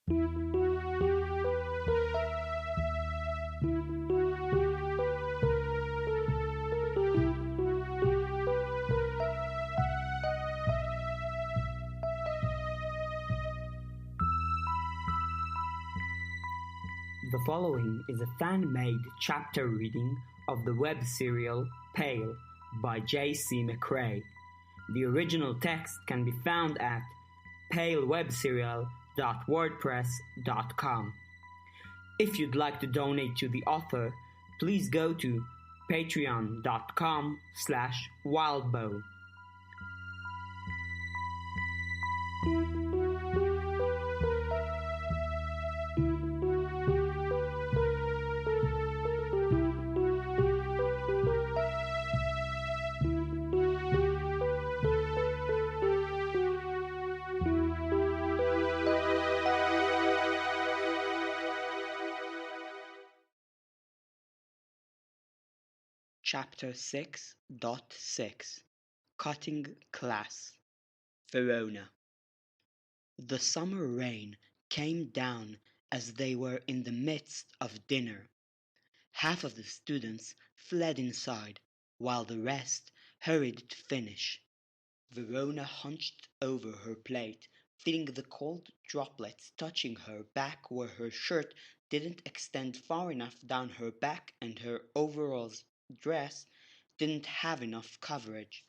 The following is a fan-made chapter reading of the web serial Pale by J.C. McCrae. The original text can be found at palewebserial.wordpress.com. If you'd like to donate to the author, please go to patreon.com/wildbow. Chapter 6.6 Cutting Class. Verona. The summer rain came down as they were in the midst of dinner. Half of the students fled inside, while the rest hurried to finish. Verona hunched over her plate, feeling the cold droplets touching her back where her shirt didn't extend far enough down her back and her overalls dress didn't have enough coverage.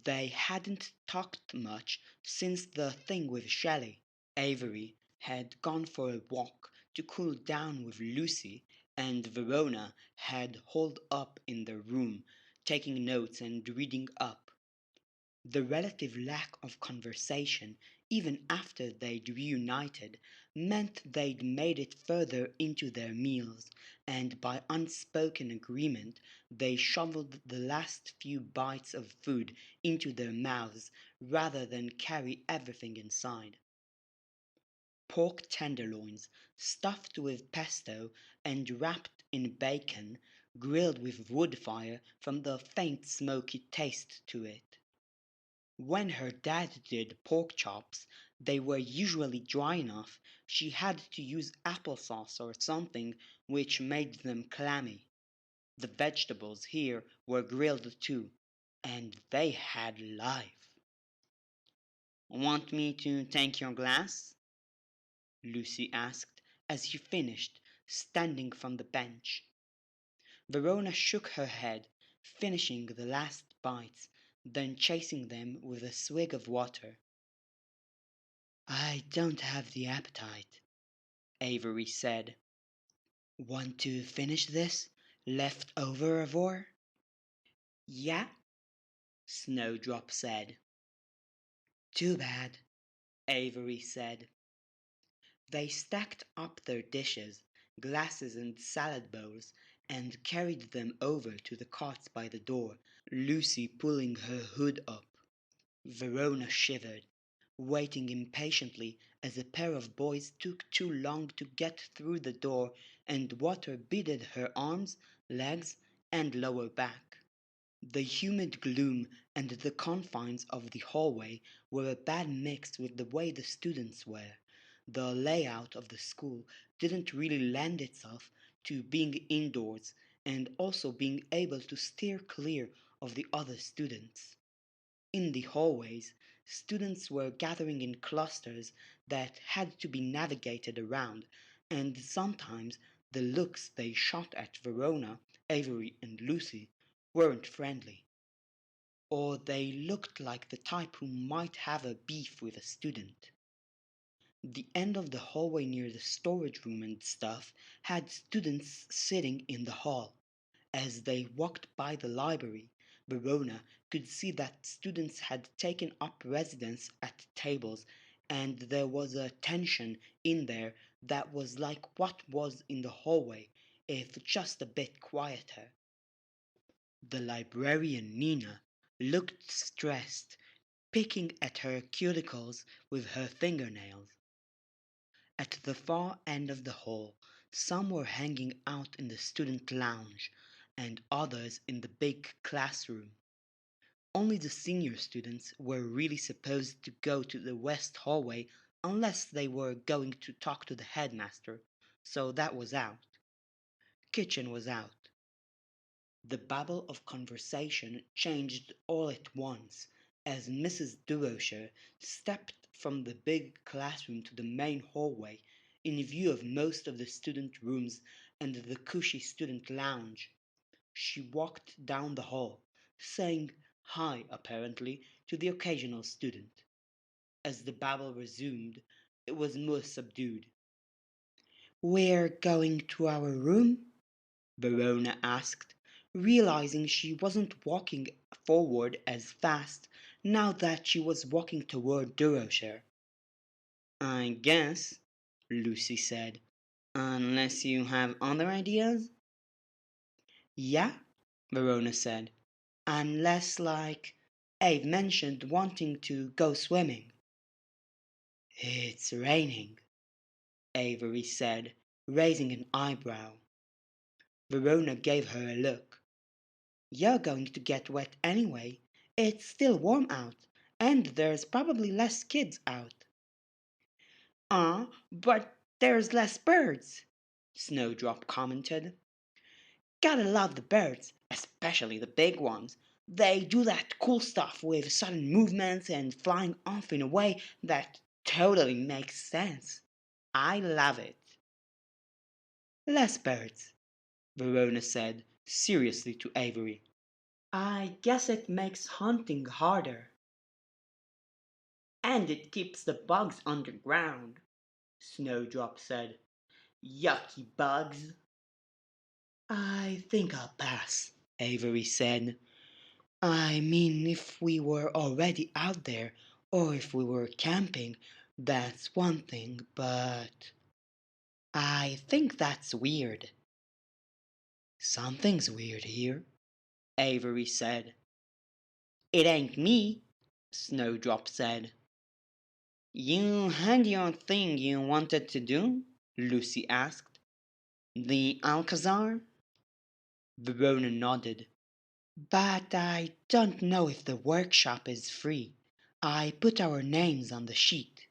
They hadn't talked much since the thing with Shelley. Avery had gone for a walk to cool down with Lucy, and Verona had holed up in their room, taking notes and reading up. The relative lack of conversation, even after they'd reunited, meant they'd made it further into their meals, and by unspoken agreement they shoveled the last few bites of food into their mouths rather than carry everything inside. Pork tenderloins, stuffed with pesto and wrapped in bacon, grilled with wood fire from the faint smoky taste to it. When her dad did pork chops, they were usually dry enough she had to use applesauce or something, which made them clammy. The vegetables here were grilled too, and they had life. "Want me to take your glass?" Lucy asked as he finished, standing from the bench. Verona shook her head, finishing the last bites, then chasing them with a swig of water. "I don't have the appetite," Avery said. "Want to finish this left-over avor?" "Yeah," Snowdrop said. "Too bad," Avery said. They stacked up their dishes, glasses and salad bowls, and carried them over to the cots by the door, Lucy pulling her hood up. Verona shivered, waiting impatiently as a pair of boys took too long to get through the door and water beaded her arms, legs, and lower back. The humid gloom and the confines of the hallway were a bad mix with the way the students were. The layout of the school didn't really lend itself to being indoors and also being able to steer clear of the other students. In the hallways, students were gathering in clusters that had to be navigated around, and sometimes the looks they shot at Verona, Avery, and Lucy weren't friendly. Or they looked like the type who might have a beef with a student. The end of the hallway near the storage room and stuff had students sitting in the hall. As they walked by the library, Verona could see that students had taken up residence at tables, and there was a tension in there that was like what was in the hallway, if just a bit quieter. The librarian Nina looked stressed, picking at her cuticles with her fingernails. At the far end of the hall, some were hanging out in the student lounge, and others in the big classroom. Only the senior students were really supposed to go to the west hallway unless they were going to talk to the headmaster, so that was out. Kitchen was out. The babble of conversation changed all at once as Mrs. Durocher stepped from the big classroom to the main hallway in view of most of the student rooms and the cushy student lounge. She walked down the hall, saying hi apparently to the occasional student. As the babble resumed, it was more subdued. "We're going to our room?" Verona asked, realizing she wasn't walking forward as fast now that she was walking toward Durocher. "I guess," Lucy said, "unless you have other ideas." "Yeah," Verona said, "unless, like, Abe mentioned wanting to go swimming." "It's raining," Avery said, raising an eyebrow. Verona gave her a look. "You're going to get wet anyway. It's still warm out, and there's probably less kids out." But there's less birds," Snowdrop commented. "Gotta love the birds, especially the big ones. They do that cool stuff with sudden movements and flying off in a way that totally makes sense. I love it." "Less birds," Verona said seriously to Avery. "I guess it makes hunting harder." "And it keeps the bugs underground," Snowdrop said. "Yucky bugs." "I think I'll pass," Avery said. "I mean, if we were already out there, or if we were camping, that's one thing, but I think that's weird." "Something's weird here," Avery said. "It ain't me," Snowdrop said. "You had your thing you wanted to do?" Lucy asked. "The Alcazar?" Verona nodded. "But I don't know if the workshop is free. I put our names on the sheet."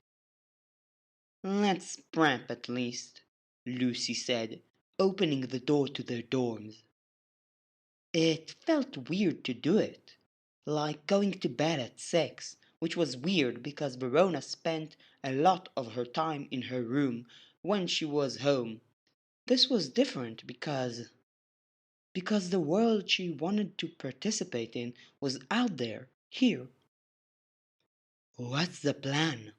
"Let's prep at least," Lucy said, opening the door to their dorms. It felt weird to do it, like going to bed at 6, which was weird because Verona spent a lot of her time in her room when she was home. This was different because the world she wanted to participate in was out there, here. "What's the plan?"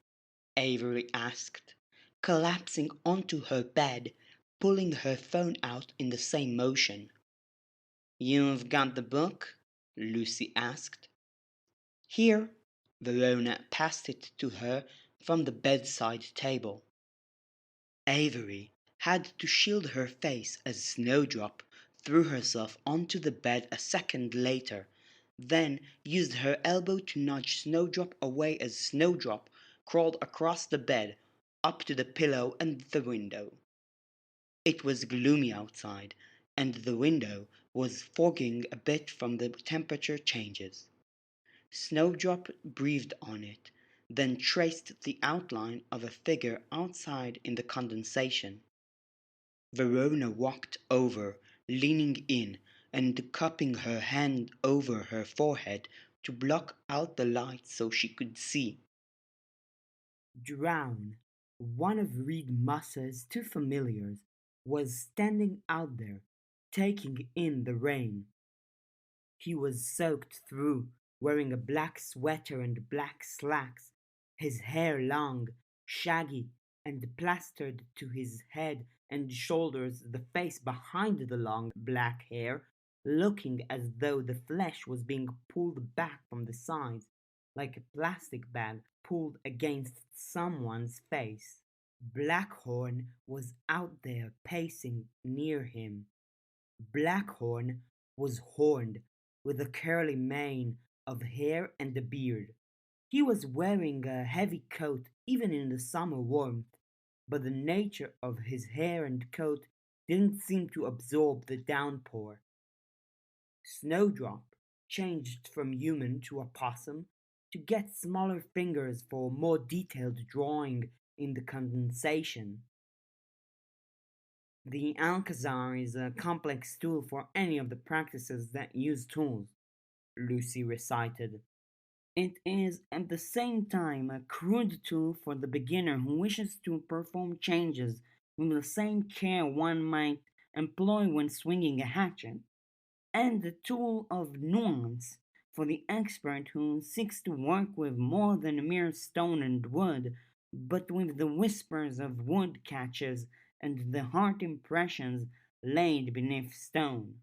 Avery asked, collapsing onto her bed, pulling her phone out in the same motion. "You've got the book?" Lucy asked. "Here." Verona passed it to her from the bedside table. Avery had to shield her face as Snowdrop threw herself onto the bed a second later, then used her elbow to nudge Snowdrop away as Snowdrop crawled across the bed, up to the pillow and the window. It was gloomy outside, and the window was fogging a bit from the temperature changes. Snowdrop breathed on it, then traced the outline of a figure outside in the condensation. Verona walked over, leaning in and cupping her hand over her forehead to block out the light so she could see. Drown, one of Reed Musser's two familiars, was standing out there, taking in the rain. He was soaked through, wearing a black sweater and black slacks, his hair long, shaggy, and plastered to his head and shoulders, the face behind the long black hair looking as though the flesh was being pulled back from the sides, like a plastic bag pulled against someone's face. Blackhorn was out there pacing near him. Blackhorn was horned, with a curly mane of hair and a beard. He was wearing a heavy coat even in the summer warmth, but the nature of his hair and coat didn't seem to absorb the downpour. Snowdrop changed from human to opossum to get smaller fingers for more detailed drawing in the condensation. The Alcazar is a complex tool for any of the practices that use tools, Lucy recited. It is at the same time a crude tool for the beginner who wishes to perform changes with the same care one might employ when swinging a hatchet, and a tool of nuance for the expert who seeks to work with more than mere stone and wood, but with the whispers of wood catches and the heart impressions laid beneath stone.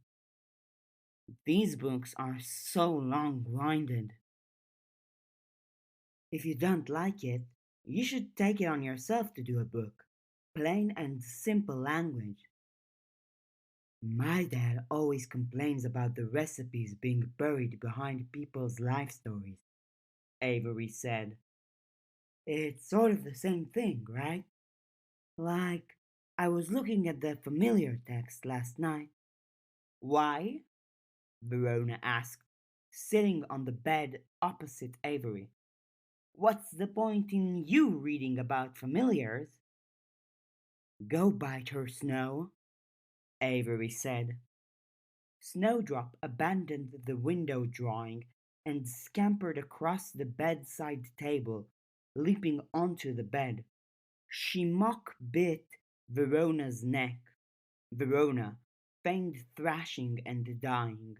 These books are so long winded. If you don't like it, you should take it on yourself to do a book. Plain and simple language. My dad always complains about the recipes being buried behind people's life stories, Avery said. It's sort of the same thing, right? Like, I was looking at the familiar text last night. Why? Verona asked, sitting on the bed opposite Avery. What's the point in you reading about familiars? Go bite her, Snow, Avery said. Snowdrop abandoned the window drawing and scampered across the bedside table, leaping onto the bed. She mock bit Verona's neck. Verona feigned thrashing and dying.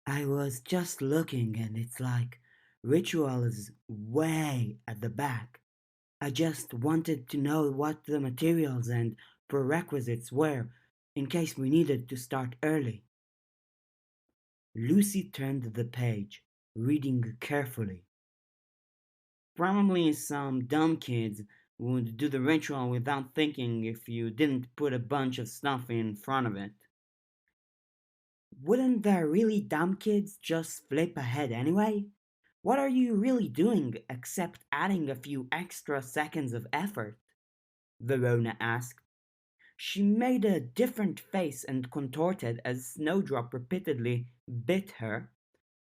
I was just looking and it's like ritual is way at the back. I just wanted to know what the materials and prerequisites were in case we needed to start early. Lucy turned the page, reading carefully. Probably some dumb kids would do the ritual without thinking if you didn't put a bunch of stuff in front of it. Wouldn't the really dumb kids just flip ahead anyway? What are you really doing except adding a few extra seconds of effort? Verona asked. She made a different face and contorted as Snowdrop repeatedly bit her,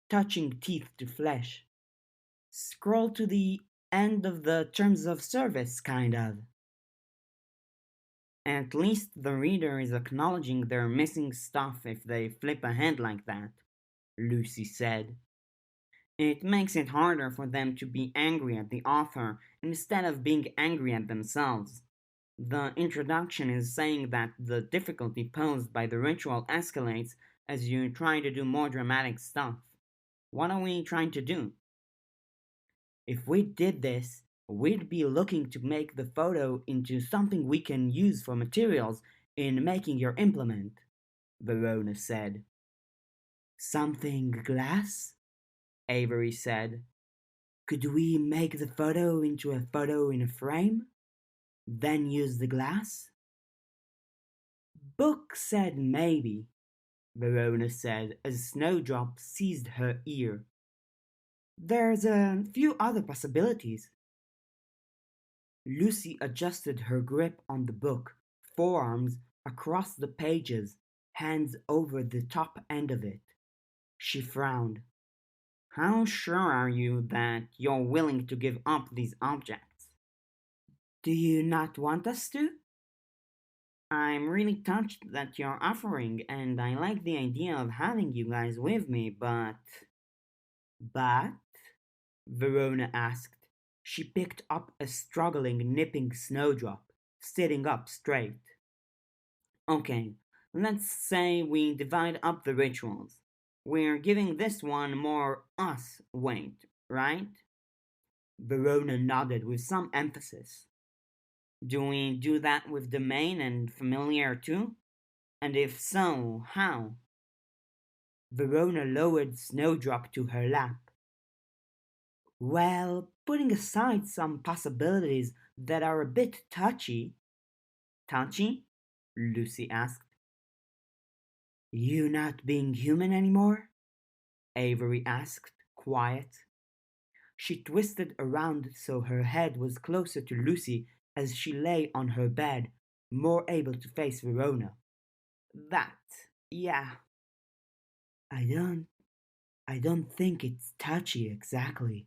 touching teeth to flesh. Scroll to the end of the terms of service, kind of. At least the reader is acknowledging they're missing stuff if they flip ahead like that, Lucy said. It makes it harder for them to be angry at the author instead of being angry at themselves. The introduction is saying that the difficulty posed by the ritual escalates as you try to do more dramatic stuff. What are we trying to do? If we did this, we'd be looking to make the photo into something we can use for materials in making your implement, Verona said. Something glass? Avery said. Could we make the photo into a photo in a frame? Then use the glass? Book said maybe, Verona said as Snowdrop seized her ear. There's a few other possibilities. Lucy adjusted her grip on the book, forearms across the pages, hands over the top end of it. She frowned. How sure are you that you're willing to give up these objects? Do you not want us to? I'm really touched that you're offering, and I like the idea of having you guys with me, but. But? Verona asked. She picked up a struggling, nipping Snowdrop, sitting up straight. Okay, let's say we divide up the rituals. We're giving this one more us weight, right? Verona nodded with some emphasis. Do we do that with the main and familiar too? And if so, how? Verona lowered Snowdrop to her lap. Well, putting aside some possibilities that are a bit touchy. Touchy? Lucy asked. You not being human anymore? Avery asked, quiet. She twisted around so her head was closer to Lucy as she lay on her bed, more able to face Verona. That, yeah. I don't I don't think it's touchy exactly,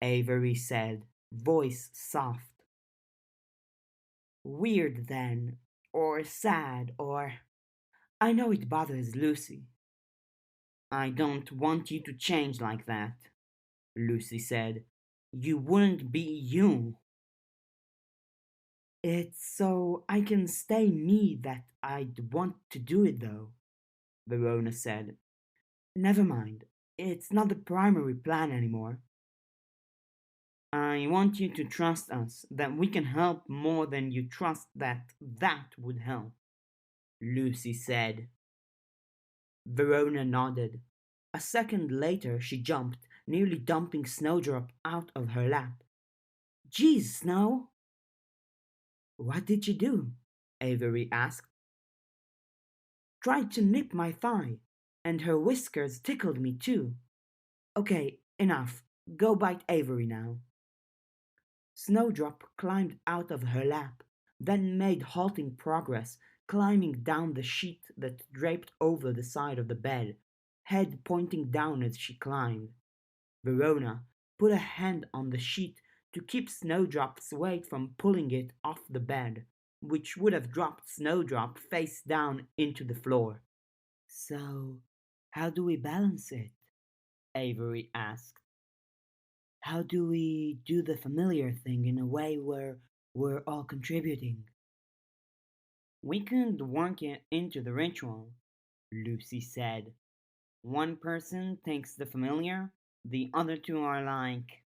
Avery said. voice soft. Weird then, or sad, or I know it bothers Lucy. I don't want you to change like that, Lucy said. You wouldn't be you. It's so I can stay me that I'd want to do it though, Verona said. Never mind. It's not the primary plan anymore. I want you to trust us that we can help more than you trust that that would help, Lucy said. Verona nodded. A second later, she jumped, nearly dumping Snowdrop out of her lap. Geez, Snow! What did you do? Avery asked. Tried to nip my thigh, and her whiskers tickled me too. Okay, enough. Go bite Avery now. Snowdrop climbed out of her lap, then made halting progress, climbing down the sheet that draped over the side of the bed, head pointing down as she climbed. Verona put a hand on the sheet to keep Snowdrop's weight from pulling it off the bed, which would have dropped Snowdrop face down into the floor. So, how do we balance it? Avery asked. How do we do the familiar thing in a way where we're all contributing? We could work it into the ritual, Lucy said. One person takes the familiar, the other two are like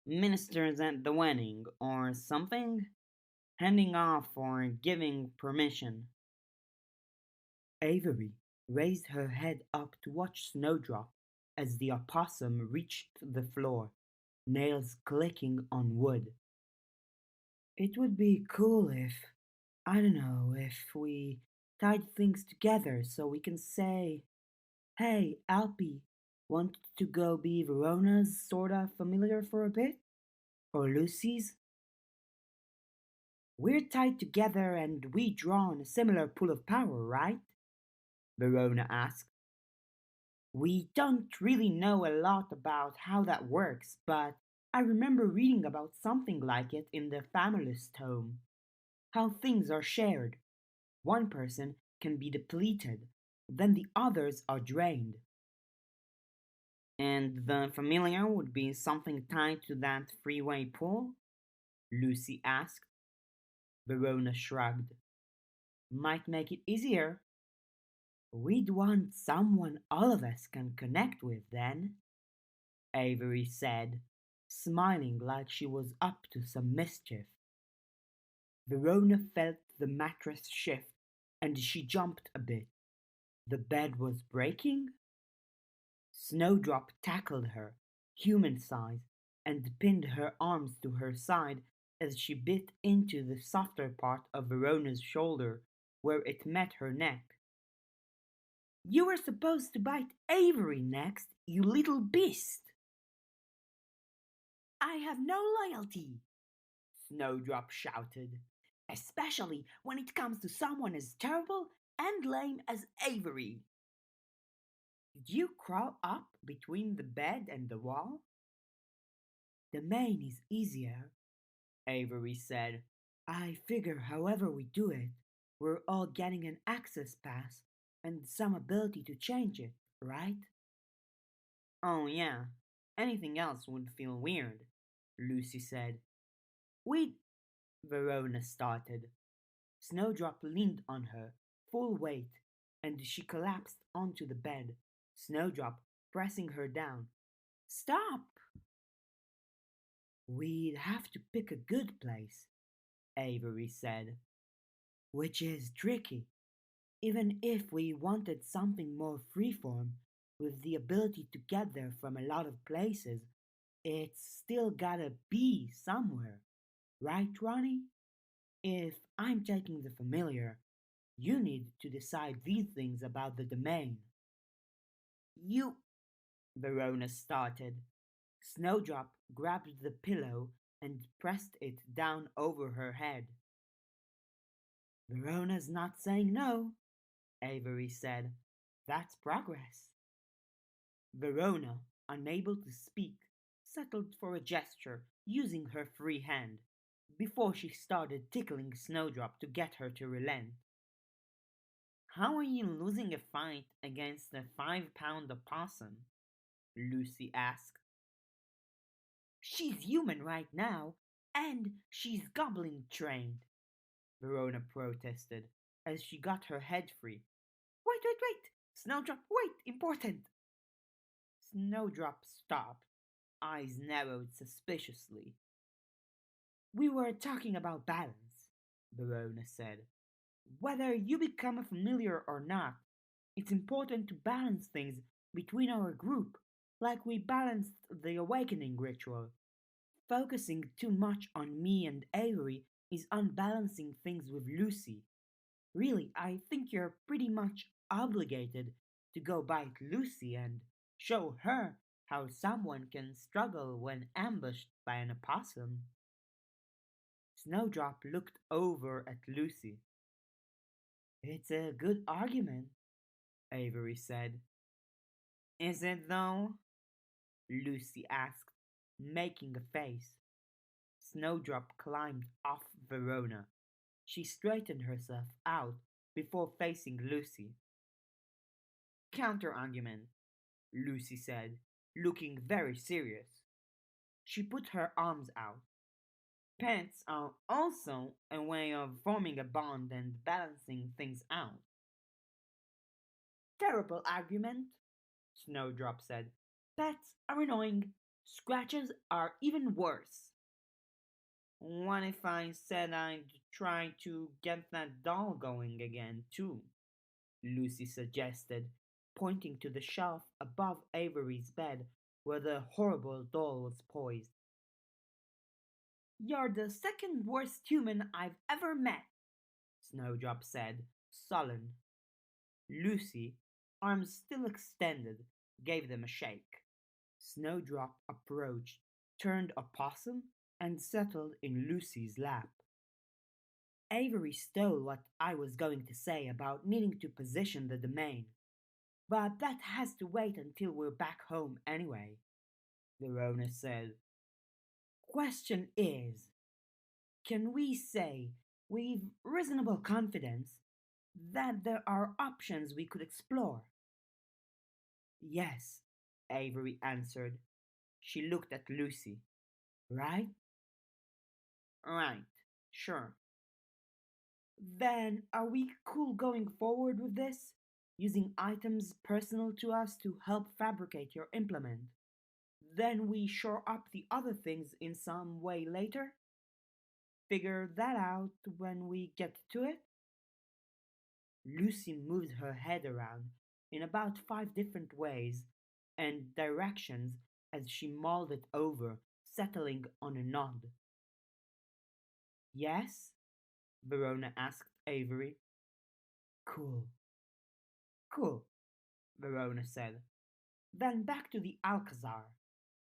ministers at the wedding or something, handing off or giving permission. Avery raised her head up to watch Snowdrop as the opossum reached the floor, nails clicking on wood. It would be cool if, I don't know, if we tied things together so we can say, hey, Alpy, want to go be Verona's sorta familiar for a bit? Or Lucy's? We're tied together and we draw on a similar pool of power, right? Verona asked. We don't really know a lot about how that works, but I remember reading about something like it in the Famulus tome. How things are shared. One person can be depleted, then the others are drained. And the familiar would be something tied to that freeway pool? Lucy asked. Verona shrugged. Might make it easier. We'd want someone all of us can connect with then, Avery said, smiling like she was up to some mischief. Verona felt the mattress shift and she jumped a bit. The bed was breaking? Snowdrop tackled her, human size, and pinned her arms to her side as she bit into the softer part of Verona's shoulder where it met her neck. You were supposed to bite Avery next, you little beast! I have no loyalty, Snowdrop shouted, especially when it comes to someone as terrible and lame as Avery. Did you crawl up between the bed and the wall? The main is easier, Avery said. I figure however we do it, we're all getting an access pass and some ability to change it, right? Oh, yeah. Anything else would feel weird, Lucy said. We Verona started. Snowdrop leaned on her, full weight, and she collapsed onto the bed, Snowdrop pressing her down. Stop! We'd have to pick a good place, Avery said. Which is tricky. Even if we wanted something more freeform, with the ability to get there from a lot of places, it's still gotta be somewhere. Right, Ronnie? If I'm taking the familiar, you need to decide these things about the domain. You, Verona started. Snowdrop grabbed the pillow and pressed it down over her head. Verona's not saying no, Avery said. That's progress. Verona, unable to speak, settled for a gesture using her free hand before she started tickling Snowdrop to get her to relent. How are you losing a fight against a 5 pound opossum? Lucy asked. She's human right now, and she's goblin trained, Verona protested as she got her head free. Wait, wait, wait! Snowdrop, wait! Important! Snowdrop stopped, eyes narrowed suspiciously. We were talking about balance, Verona said. Whether you become a familiar or not, it's important to balance things between our group, like we balanced the awakening ritual. Focusing too much on me and Avery is unbalancing things with Lucy. Really, I think you're pretty much obligated to go bite Lucy and show her how someone can struggle when ambushed by an opossum. Snowdrop looked over at Lucy. It's a good argument, Avery said. Is it though? Lucy asked, making a face. Snowdrop climbed off Verona. She straightened herself out before facing Lucy. Counter-argument, Lucy said, looking very serious. She put her arms out. Pets are also a way of forming a bond and balancing things out. Terrible argument, Snowdrop said. Pets are annoying. Scratches are even worse. What if I said I'd try to get that doll going again, too? Lucy suggested, pointing to the shelf above Avery's bed where the horrible doll was poised. You're the second worst human I've ever met, Snowdrop said, sullen. Lucy, arms still extended, gave them a shake. Snowdrop approached, turned opossum, and settled in Lucy's lap. Avery stole what I was going to say about needing to position the domain, but that has to wait until we're back home anyway, Verona said. Question is, can we say, with reasonable confidence, that there are options we could explore? Yes, Avery answered. She looked at Lucy. Right? Right, sure. Then are we cool going forward with this? Using items personal to us to help fabricate your implement. Then we shore up the other things in some way later? Figure that out when we get to it? Lucy moved her head around in about 5 different ways and directions as she mulled it over, settling on a nod. Yes? Verona asked Avery. Cool. Cool, Verona said. Then back to the Alcazar.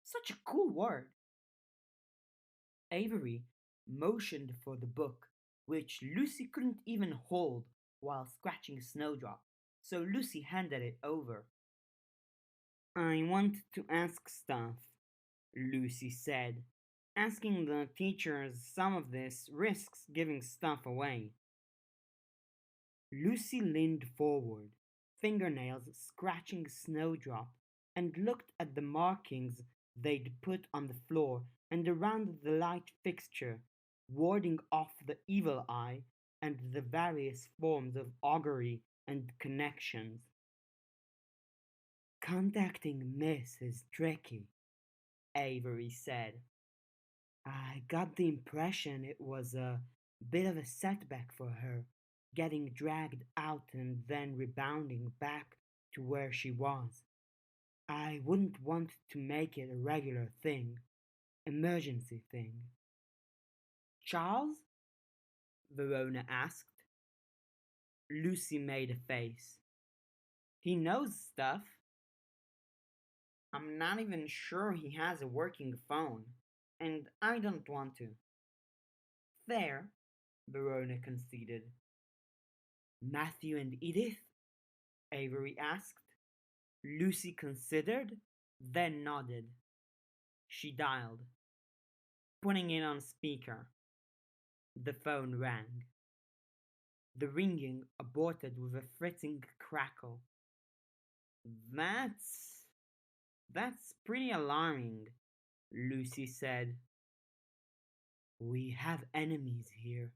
Such a cool word. Avery motioned for the book, which Lucy couldn't even hold while scratching Snowdrop, so Lucy handed it over. I want to ask stuff, Lucy said. Asking the teachers some of this risks giving stuff away. Lucy leaned forward, fingernails scratching Snowdrop, and looked at the markings they'd put on the floor and around the light fixture, warding off the evil eye and the various forms of augury and connections. Contacting Miss is tricky, Avery said. I got the impression it was a bit of a setback for her, getting dragged out and then rebounding back to where she was. I wouldn't want to make it a regular thing, emergency thing. Charles? Verona asked. Lucy made a face. He knows stuff. I'm not even sure he has a working phone, and I don't want to. Fair, Verona conceded. Matthew and Edith? Avery asked. Lucy considered, then nodded. She dialed, putting it on speaker. The phone rang. The ringing aborted with a fretting crackle. That's that's pretty alarming, Lucy said. We have enemies here,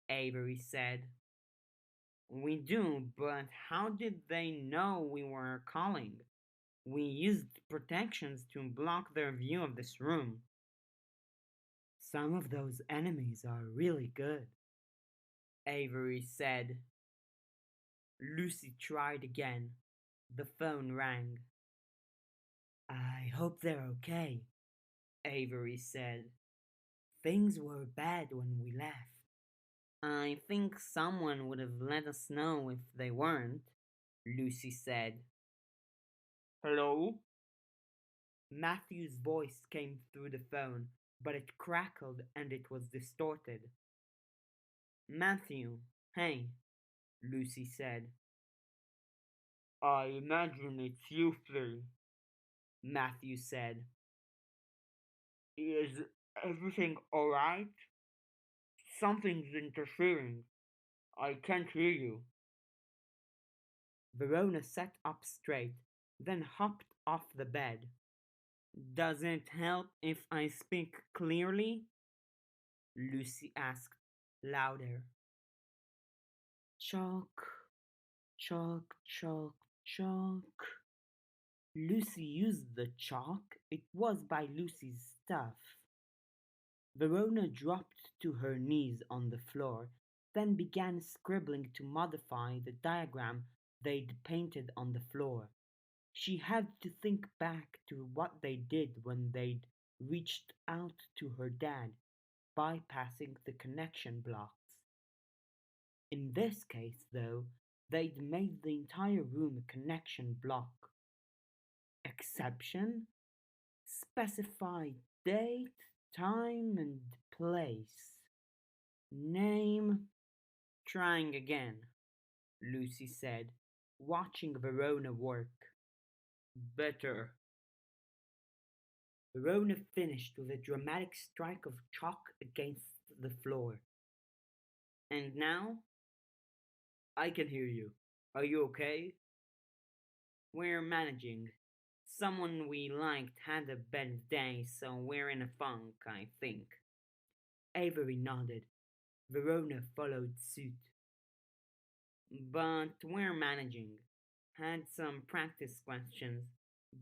Avery said. We do, but how did they know we were calling? We used protections to block their view of this room. Some of those enemies are really good, Avery said. Lucy tried again. The phone rang. I hope they're okay, Avery said. Things were bad when we left. I think someone would have let us know if they weren't, Lucy said. Hello? Matthew's voice came through the phone, but it crackled and it was distorted. Matthew, hey, Lucy said. I imagine it's you three, Matthew said. Is everything alright? Something's interfering. I can't hear you. Verona sat up straight, then hopped off the bed. Does it help if I speak clearly? Lucy asked, louder. Chalk, chalk, chalk, chalk. Lucy used the chalk. It was by Lucy's stuff. Verona dropped to her knees on the floor, then began scribbling to modify the diagram they'd painted on the floor. She had to think back to what they did when they'd reached out to her dad, bypassing the connection blocks. In this case, though, they'd made the entire room a connection block. Exception? Specify date, time, and place. Name? Trying again, Lucy said, watching Verona work. Better. Verona finished with a dramatic strike of chalk against the floor. And now? I can hear you. Are you okay? We're managing. Someone we liked had a bad day, so we're in a funk, I think. Avery nodded. Verona followed suit. But we're managing. Had some practice questions.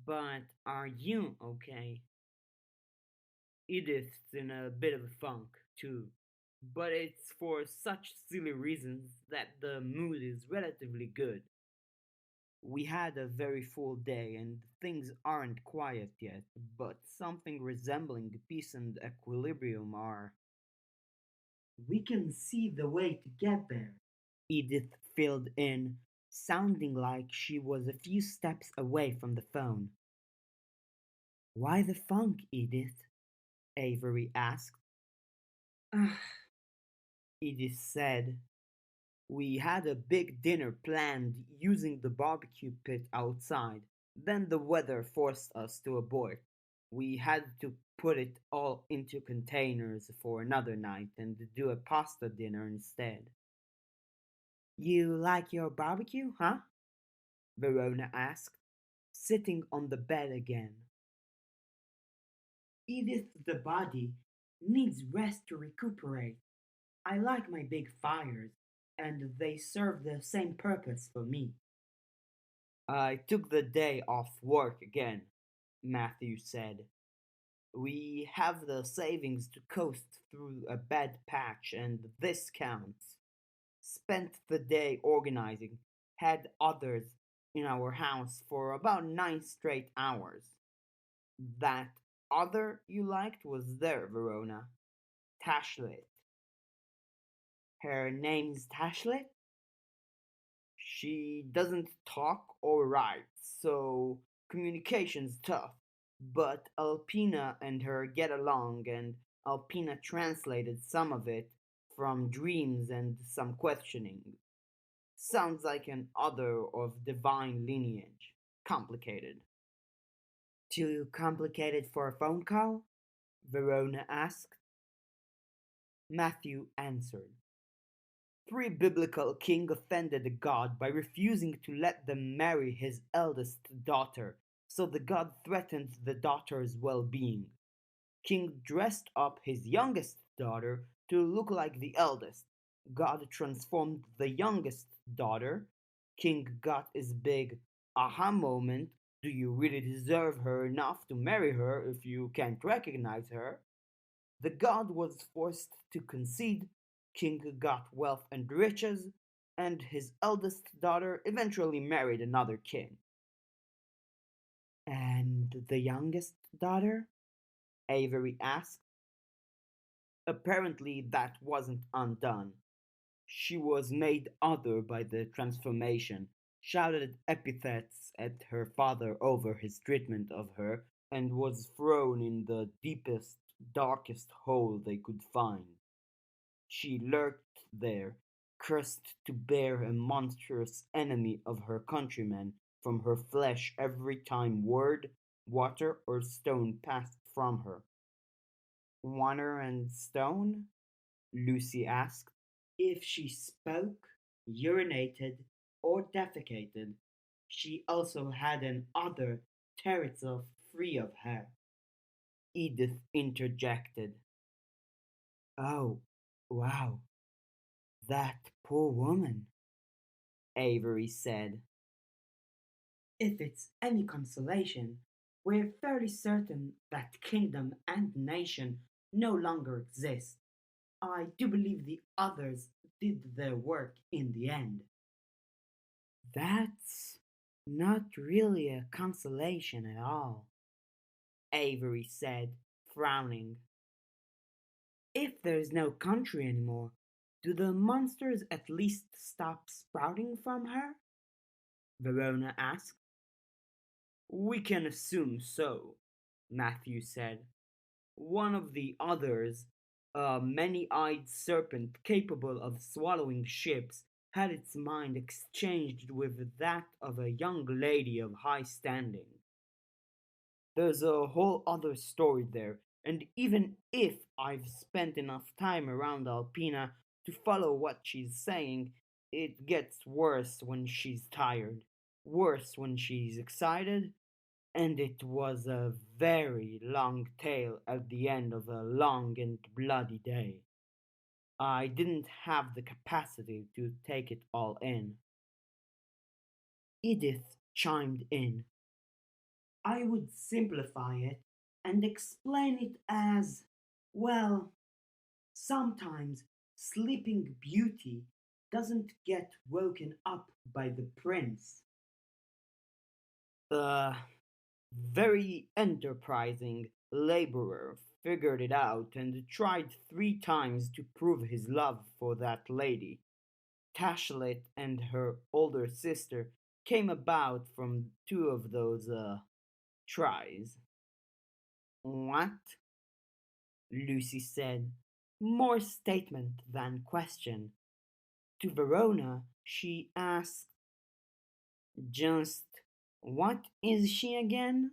But are you okay? Edith's in a bit of a funk, too. But it's for such silly reasons that the mood is relatively good. We had a very full day and things aren't quiet yet, but something resembling peace and equilibrium are. We can see the way to get there, Edith filled in, sounding like she was a few steps away from the phone. Why the funk, Edith? Avery asked. Ah, Edith said. We had a big dinner planned using the barbecue pit outside. Then the weather forced us to abort. We had to put it all into containers for another night and do a pasta dinner instead. You like your barbecue, huh? Verona asked, sitting on the bed again. Edith the body needs rest to recuperate. I like my big fires, and they serve the same purpose for me. I took the day off work again, Matthew said. We have the savings to coast through a bad patch, and this counts. Spent the day organizing, had others in our house for about 9 straight hours. That other you liked was there, Verona. Tashlet. Her name's Tashlet? She doesn't talk or write, so communication's tough. But Alpina and her get along, and Alpina translated some of it from dreams and some questioning. Sounds like an other of divine lineage. Complicated. Too complicated for a phone call? Verona asked. Matthew answered. Pre-biblical king offended the god by refusing to let them marry his eldest daughter, so the god threatened the daughter's well-being. King dressed up his youngest daughter to look like the eldest. God transformed the youngest daughter. King got his big aha moment. Do you really deserve her enough to marry her if you can't recognize her? The god was forced to concede. King got wealth and riches, and his eldest daughter eventually married another king. And the youngest daughter? Avery asked. Apparently, that wasn't undone. She was made other by the transformation, shouted epithets at her father over his treatment of her, and was thrown in the deepest, darkest hole they could find. She lurked there, cursed to bear a monstrous enemy of her countrymen from her flesh every time word, water, or stone passed from her. Water and stone? Lucy asked. If she spoke, urinated, or defecated, she also had an other terrible free of her. Edith interjected. Oh, wow, that poor woman, Avery said. If it's any consolation, we're fairly certain that kingdom and nation no longer exist. I do believe the others did their work in the end. That's not really a consolation at all, Avery said, frowning. If there's no country anymore, do the monsters at least stop sprouting from her? Verona asked. We can assume so, Matthew said. One of the others, a many-eyed serpent capable of swallowing ships, had its mind exchanged with that of a young lady of high standing. There's a whole other story there, and even if I've spent enough time around Alpina to follow what she's saying, it gets worse when she's tired, worse when she's excited, and it was a very long tale at the end of a long and bloody day. I didn't have the capacity to take it all in. Edith chimed in. I would simplify it and explain it as, well, sometimes Sleeping Beauty doesn't get woken up by the prince. The very enterprising laborer figured it out and tried 3 times to prove his love for that lady. Tashlet and her older sister came about from 2 of those tries. What? Lucy said, more statement than question. To Verona, she asked, just what is she again?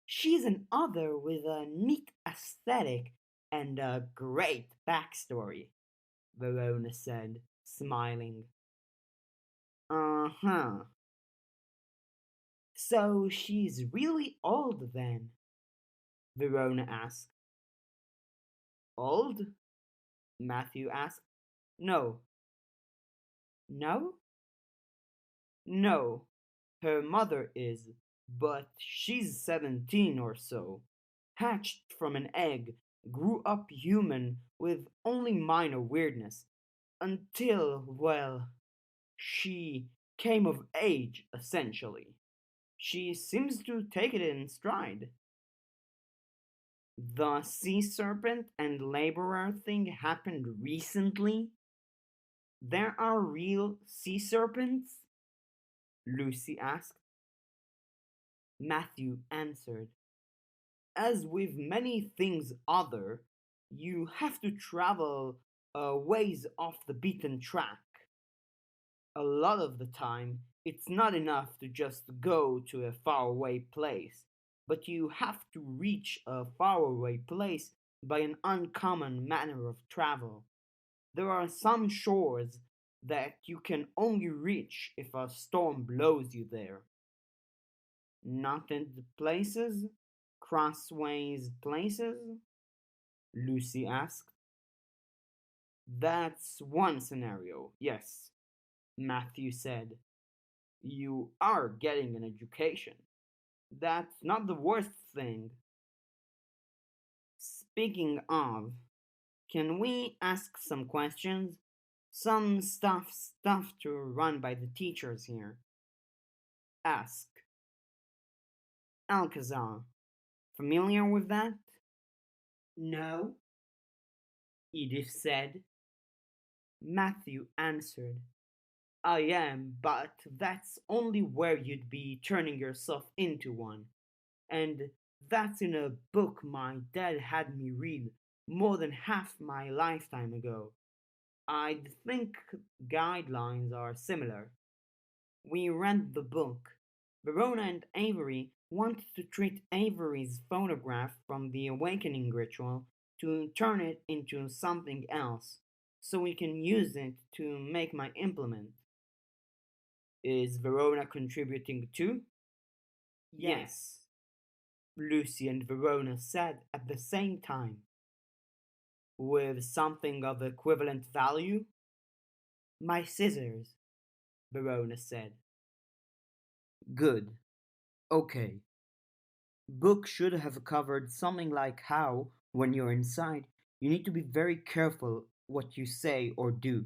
She's an other with a neat aesthetic and a great backstory, Verona said, smiling. Uh-huh. So she's really old then? Verona asked. Old? Matthew asked. No. No? No. Her mother is, but she's 17 or so. Hatched from an egg, grew up human with only minor weirdness. Until, well, she came of age, essentially. She seems to take it in stride. The sea serpent and laborer thing happened recently? There are real sea serpents? Lucy asked. Matthew answered. As with many things other, you have to travel a ways off the beaten track. A lot of the time, It's not enough to just go to a faraway place, but you have to reach a faraway place by an uncommon manner of travel. There are some shores that you can only reach if a storm blows you there. Not in the places? Crossways places? Lucy asked. That's one scenario, yes, Matthew said. You are getting an education. That's not the worst thing. Speaking of, can we ask some questions? Some stuff to run by the teachers here. Ask. Alcazar. Familiar with that? No, Edith said. Matthew answered. I am, but that's only where you'd be turning yourself into one. And that's in a book my dad had me read more than half my lifetime ago. I think guidelines are similar. We read the book. Verona and Avery wanted to treat Avery's photograph from the awakening ritual to turn it into something else, so we can use it to make my implement. Is Verona contributing too? Yes, Lucy and Verona said at the same time. With something of equivalent value? My scissors, Verona said. Good. Okay. Book should have covered something like how, when you're inside, you need to be very careful what you say or do.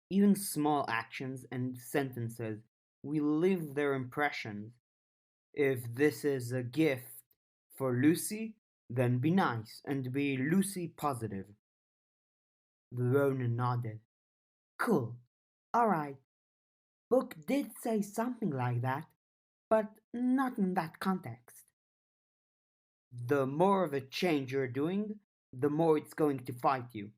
Even small actions and sentences will leave their impressions. If this is a gift for Lucy, then be nice and be Lucy positive. Verona nodded. Cool. Alright. Book did say something like that, but not in that context. The more of a change you're doing, the more it's going to fight you.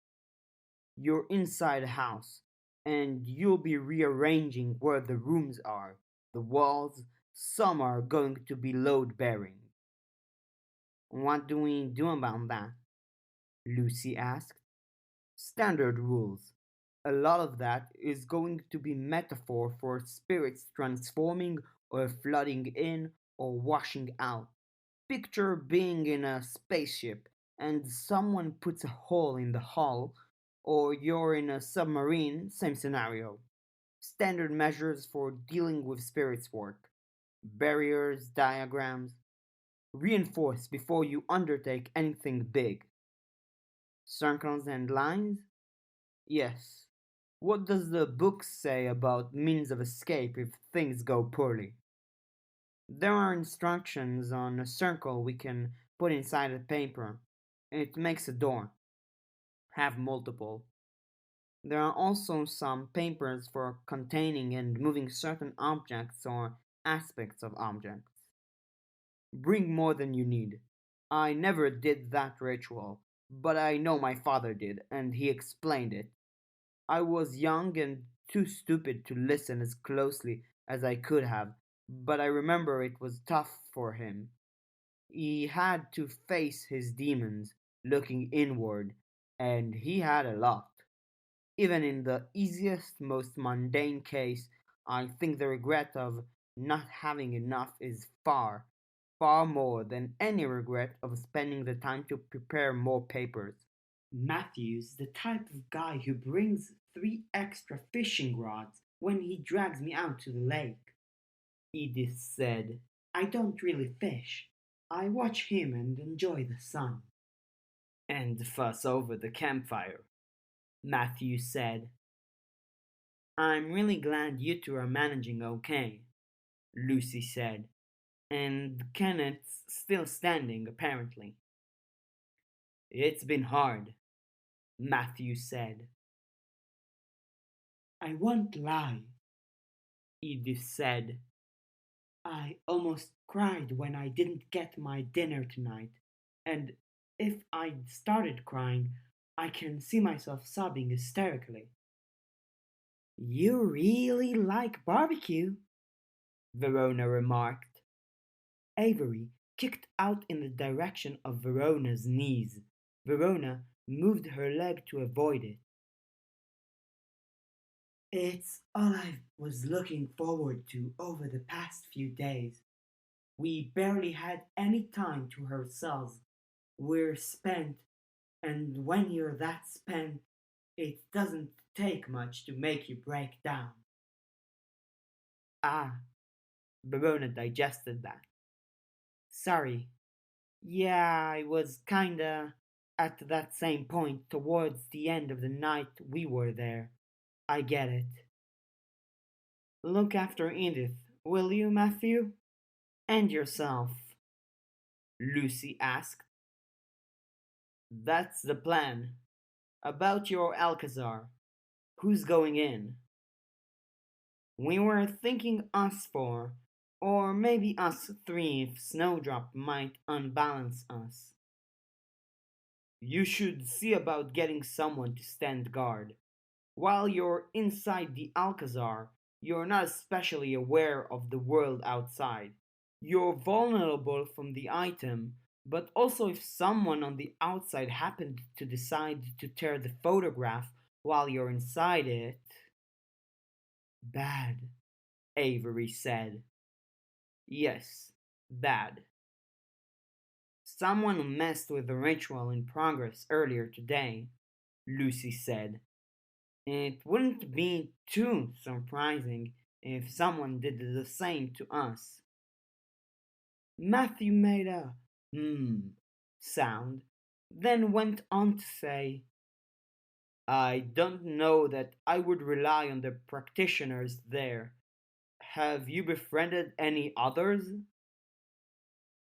You're inside a house, and you'll be rearranging where the rooms are, the walls. Some are going to be load bearing. What do we do about that? Lucy asked. Standard rules. A lot of that is going to be metaphor for spirits transforming or flooding in or washing out. Picture being in a spaceship and someone puts a hole in the hull, or you're in a submarine, same scenario. Standard measures for dealing with spirits work. Barriers, diagrams. Reinforce before you undertake anything big. Circles and lines? Yes. What does the book say about means of escape if things go poorly? There are instructions on a circle we can put inside a paper. It makes a door. Have multiple. There are also some papers for containing and moving certain objects or aspects of objects. Bring more than you need. I never did that ritual, but I know my father did, and he explained it. I was young and too stupid to listen as closely as I could have, but I remember it was tough for him. He had to face his demons, looking inward, and he had a lot. Even in the easiest, most mundane case, I think the regret of not having enough is far, far more than any regret of spending the time to prepare more papers. Matthew's the type of guy who brings 3 extra fishing rods when he drags me out to the lake, Edith said. I don't really fish. I watch him and enjoy the sun. And fuss over the campfire, Matthew said. I'm really glad you two are managing okay, Lucy said. And Kenneth's still standing, apparently. It's been hard, Matthew said. I won't lie, Edith said. I almost cried when I didn't get my dinner tonight, and if I'd started crying, I can see myself sobbing hysterically. You really like barbecue, Verona remarked. Avery kicked out in the direction of Verona's knees. Verona moved her leg to avoid it. It's all I was looking forward to over the past few days. We barely had any time to ourselves. We're spent, and when you're that spent, it doesn't take much to make you break down. Ah, Verona digested that. Sorry. Yeah, I was kinda at that same point towards the end of the night we were there. I get it. Look after Edith, will you, Matthew? And yourself, Lucy asked. That's the plan. About your Alcazar, who's going in? We were thinking us four, or maybe us three if Snowdrop might unbalance us. You should see about getting someone to stand guard. While you're inside the Alcazar, you're not especially aware of the world outside. You're vulnerable from the item, but also if someone on the outside happened to decide to tear the photograph while you're inside it. Bad, Avery said. Yes, bad. Someone messed with the ritual in progress earlier today, Lucy said. It wouldn't be too surprising if someone did the same to us. Matthew made a sound, then went on to say, I don't know that I would rely on the practitioners there. Have you befriended any others?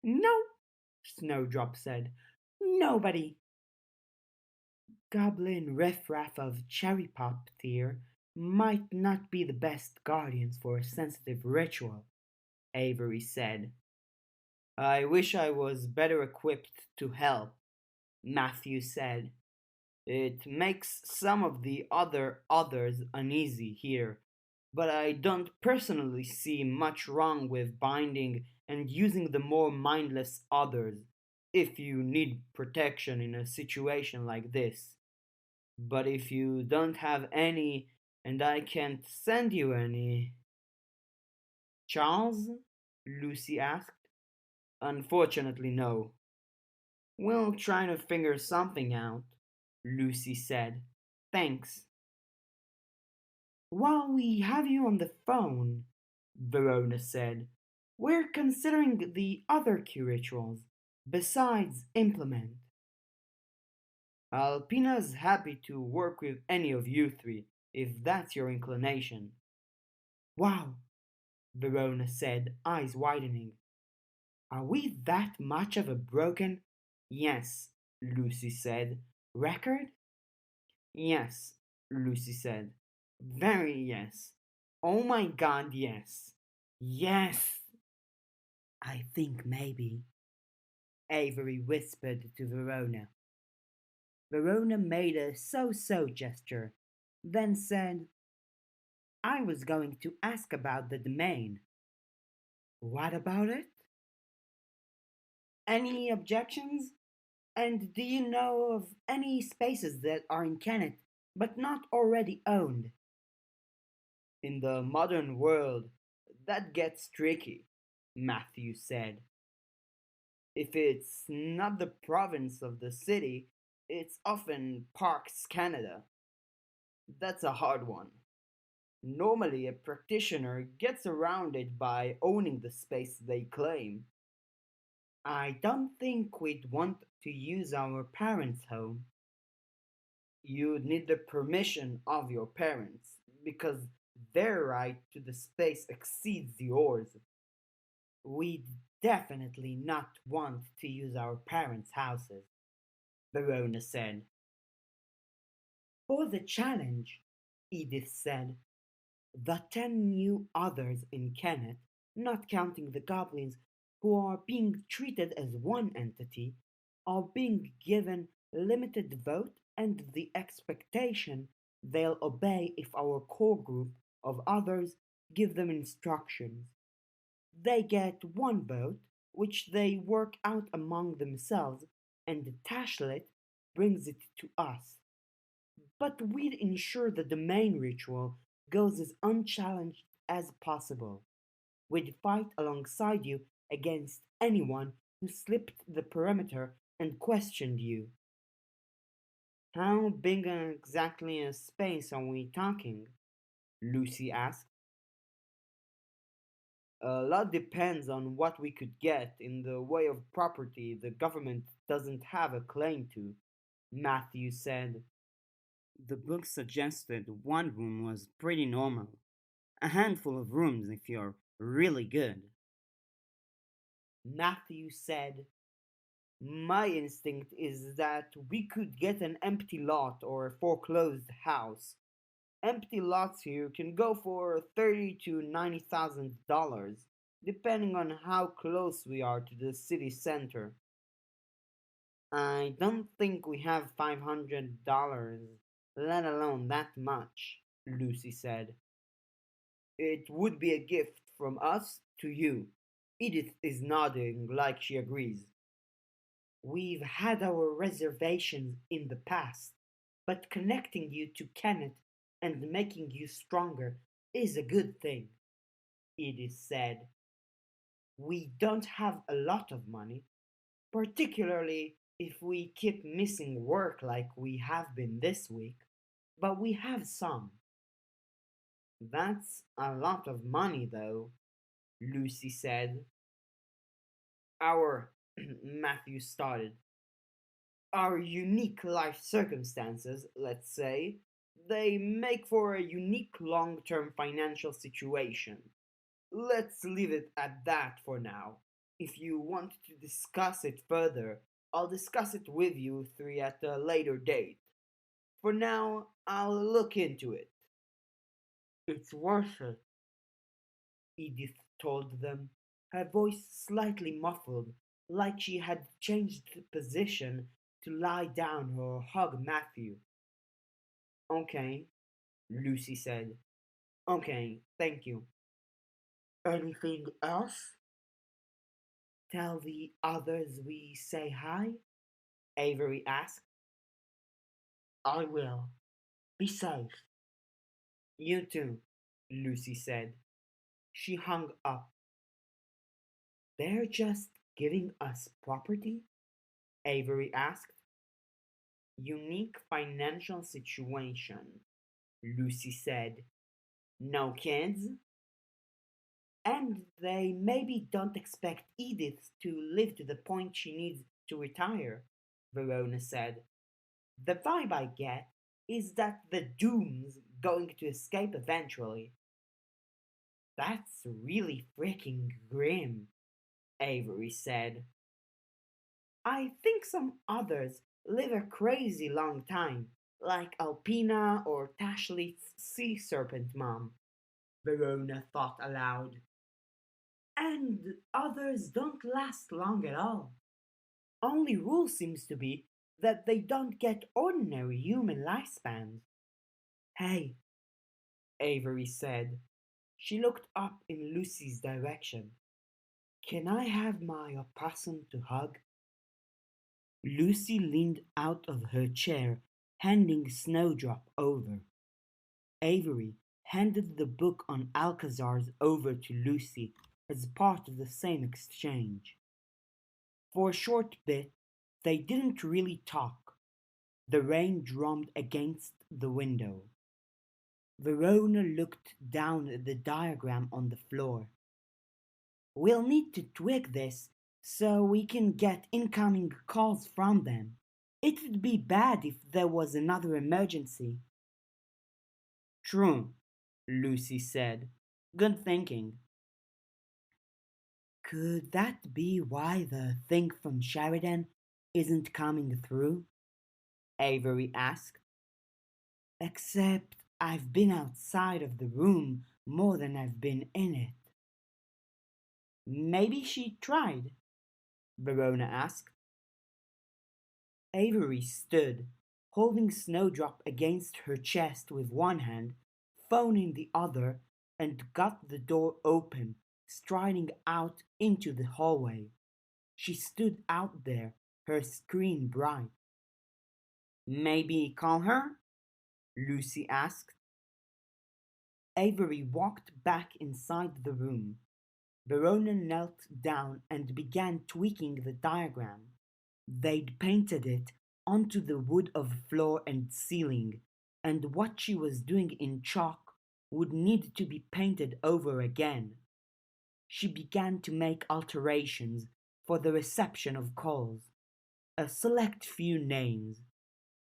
No, Snowdrop said. Nobody. Goblin riffraff of Cherry Pop Tier might not be the best guardians for a sensitive ritual, Avery said. I wish I was better equipped to help, Matthew said. It makes some of the others uneasy here, but I don't personally see much wrong with binding and using the more mindless others if you need protection in a situation like this. But if you don't have any and I can't send you any. Charles? Lucy asked. Unfortunately, no. We'll try to figure something out, Lucy said. Thanks. While we have you on the phone, Verona said, we're considering the other key rituals, besides implement. Alpina's happy to work with any of you three, if that's your inclination. Wow, Verona said, eyes widening. Are we that much of a broken? Yes, Lucy said. Record? Yes, Lucy said. Very yes. Oh my god, yes. Yes! I think maybe, Avery whispered to Verona. Verona made a so-so gesture, then said, I was going to ask about the domain. What about it? Any objections? And do you know of any spaces that are in Kennet but not already owned? In the modern world, that gets tricky, Matthew said. If it's not the province of the city, it's often Parks Canada. That's a hard one. Normally, a practitioner gets around it by owning the space they claim. I don't think we'd want to use our parents' home. You'd need the permission of your parents, because their right to the space exceeds yours. We'd definitely not want to use our parents' houses, Verona said. For the challenge, Edith said, the 10 new others in Kennet, not counting the goblins who are being treated as one entity, are being given limited vote and the expectation they'll obey if our core group of others give them instructions. They get one boat, which they work out among themselves, and the Tashlet brings it to us. But we'd ensure that the main ritual goes as unchallenged as possible. We'd fight alongside you against anyone who slipped the perimeter and questioned you. How big exactly a space are we talking? Lucy asked. A lot depends on what we could get in the way of property the government doesn't have a claim to, Matthew said. The book suggested one room was pretty normal. A handful of rooms if you're really good. Matthew said, my instinct is that we could get an empty lot or a foreclosed house. Empty lots here can go for $30,000 to $90,000, depending on how close we are to the city center. I don't think we have $500, let alone that much, Lucy said. It would be a gift from us to you. Edith is nodding like she agrees. We've had our reservations in the past, but connecting you to Kenneth and making you stronger is a good thing, Edith said. We don't have a lot of money, particularly if we keep missing work like we have been this week, but we have some. That's a lot of money, though, Lucy said. Our, Matthew started, our unique life circumstances, let's say, they make for a unique long term financial situation. Let's leave it at that for now. If you want to discuss it further, I'll discuss it with you three at a later date. For now, I'll look into it. It's worth it, Edith told them, her voice slightly muffled, like she had changed position to lie down or hug Matthew. Okay, Lucy said. Okay, thank you. Anything else? Tell the others we say hi? Avery asked. I will. Be safe. You too, Lucy said. She hung up. They're just giving us property? Avery asked. Unique financial situation, Lucy said. No kids? And they maybe don't expect Edith to live to the point she needs to retire, Verona said. The vibe I get is that the Doom's going to escape eventually. That's really freaking grim, Avery said. I think some others live a crazy long time, like Alpina or Tashlit's sea serpent mom, Verona thought aloud. And others don't last long at all. Only rule seems to be that they don't get ordinary human lifespans. Hey, Avery said. She looked up in Lucy's direction. Can I have my opossum to hug? Lucy leaned out of her chair, handing Snowdrop over. Avery handed the book on Alcazar's over to Lucy as part of the same exchange. For a short bit, they didn't really talk. The rain drummed against the window. Verona looked down at the diagram on the floor. We'll need to tweak this so we can get incoming calls from them. It would be bad if there was another emergency. True, Lucy said. Good thinking. Could that be why the thing from Sheridan isn't coming through? Avery asked. Except I've been outside of the room more than I've been in it. Maybe she tried, Verona asked. Avery stood, holding Snowdrop against her chest with one hand, phone in the other, and got the door open striding out into the hallway. She stood out there, her screen bright. Maybe call her? Lucy asked. Avery walked back inside the room. Verona knelt down and began tweaking the diagram. They'd painted it onto the wood of floor and ceiling, and what she was doing in chalk would need to be painted over again. She began to make alterations for the reception of calls, a select few names.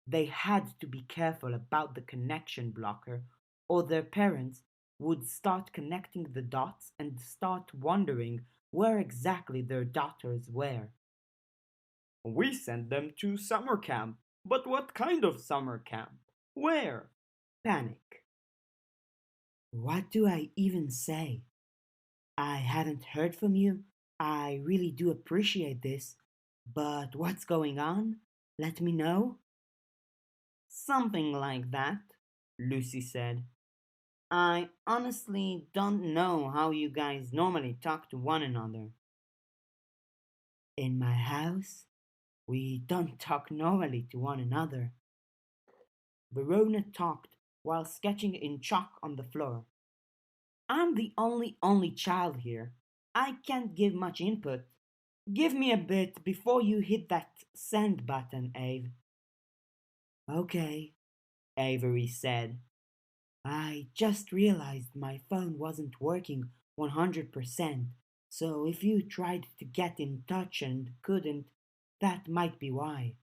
They had to be careful about the connection blocker, or their parents would start connecting the dots and start wondering where exactly their daughters were. We sent them to summer camp. But what kind of summer camp? Where? Panic. What do I even say? I haven't heard from you. I really do appreciate this. But what's going on? Let me know. Something like that, Lucy said. I honestly don't know how you guys normally talk to one another. In my house, we don't talk normally to one another. Verona talked while sketching in chalk on the floor. I'm the only child here. I can't give much input. Give me a bit before you hit that send button, Ave. Okay, Avery said. I just realized my phone wasn't working 100%, so if you tried to get in touch and couldn't, that might be why.